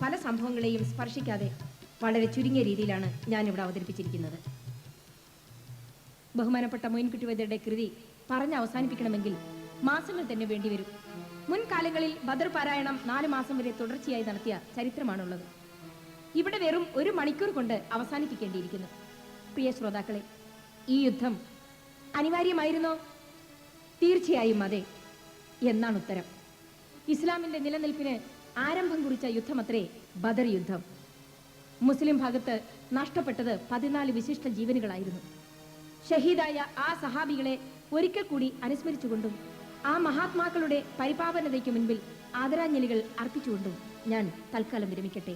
B: പല സംഭവങ്ങളെയും സ്പർശിക്കാതെ വളരെ ചുരുങ്ങിയ രീതിയിലാണ് ഞാനിവിടെ അവതരിപ്പിച്ചിരിക്കുന്നത്. ബഹുമാനപ്പെട്ട മൊയിൻകുട്ടി വൈദ്യരുടെ കൃതി പറഞ്ഞ് അവസാനിപ്പിക്കണമെങ്കിൽ മാസങ്ങൾ തന്നെ വേണ്ടിവരും. മുൻകാലങ്ങളിൽ ബദർ പാരായണം 4 മാസം വരെ തുടർച്ചയായി നടത്തിയ ചരിത്രമാണുള്ളത്. ഇവിടെ വെറും 1 മണിക്കൂർ കൊണ്ട് അവസാനിപ്പിക്കേണ്ടിയിരിക്കുന്നു. പ്രിയ ശ്രോതാക്കളെ, ഈ യുദ്ധം അനിവാര്യമായിരുന്നോ? തീർച്ചയായും അതെ എന്നാണ് ഉത്തരം. ഇസ്ലാമിന്റെ നിലനിൽപ്പിന് ആരംഭം കുറിച്ച യുദ്ധമത്രേ ബദർ യുദ്ധം. മുസ്ലിം ഭാഗത്ത് നഷ്ടപ്പെട്ടത് 14 വിശിഷ്ട ജീവനുകളായിരുന്നു. ഷഹീദായ ആ സഹാബികളെ ഒരിക്കൽ കൂടി അനുസ്മരിച്ചുകൊണ്ടും ആ മഹാത്മാക്കളുടെ പരിപാവനതയ്ക്ക് മുൻപിൽ ആദരാഞ്ജലികൾ അർപ്പിച്ചുകൊണ്ടും ഞാൻ തൽക്കാലം വിരമിക്കട്ടെ.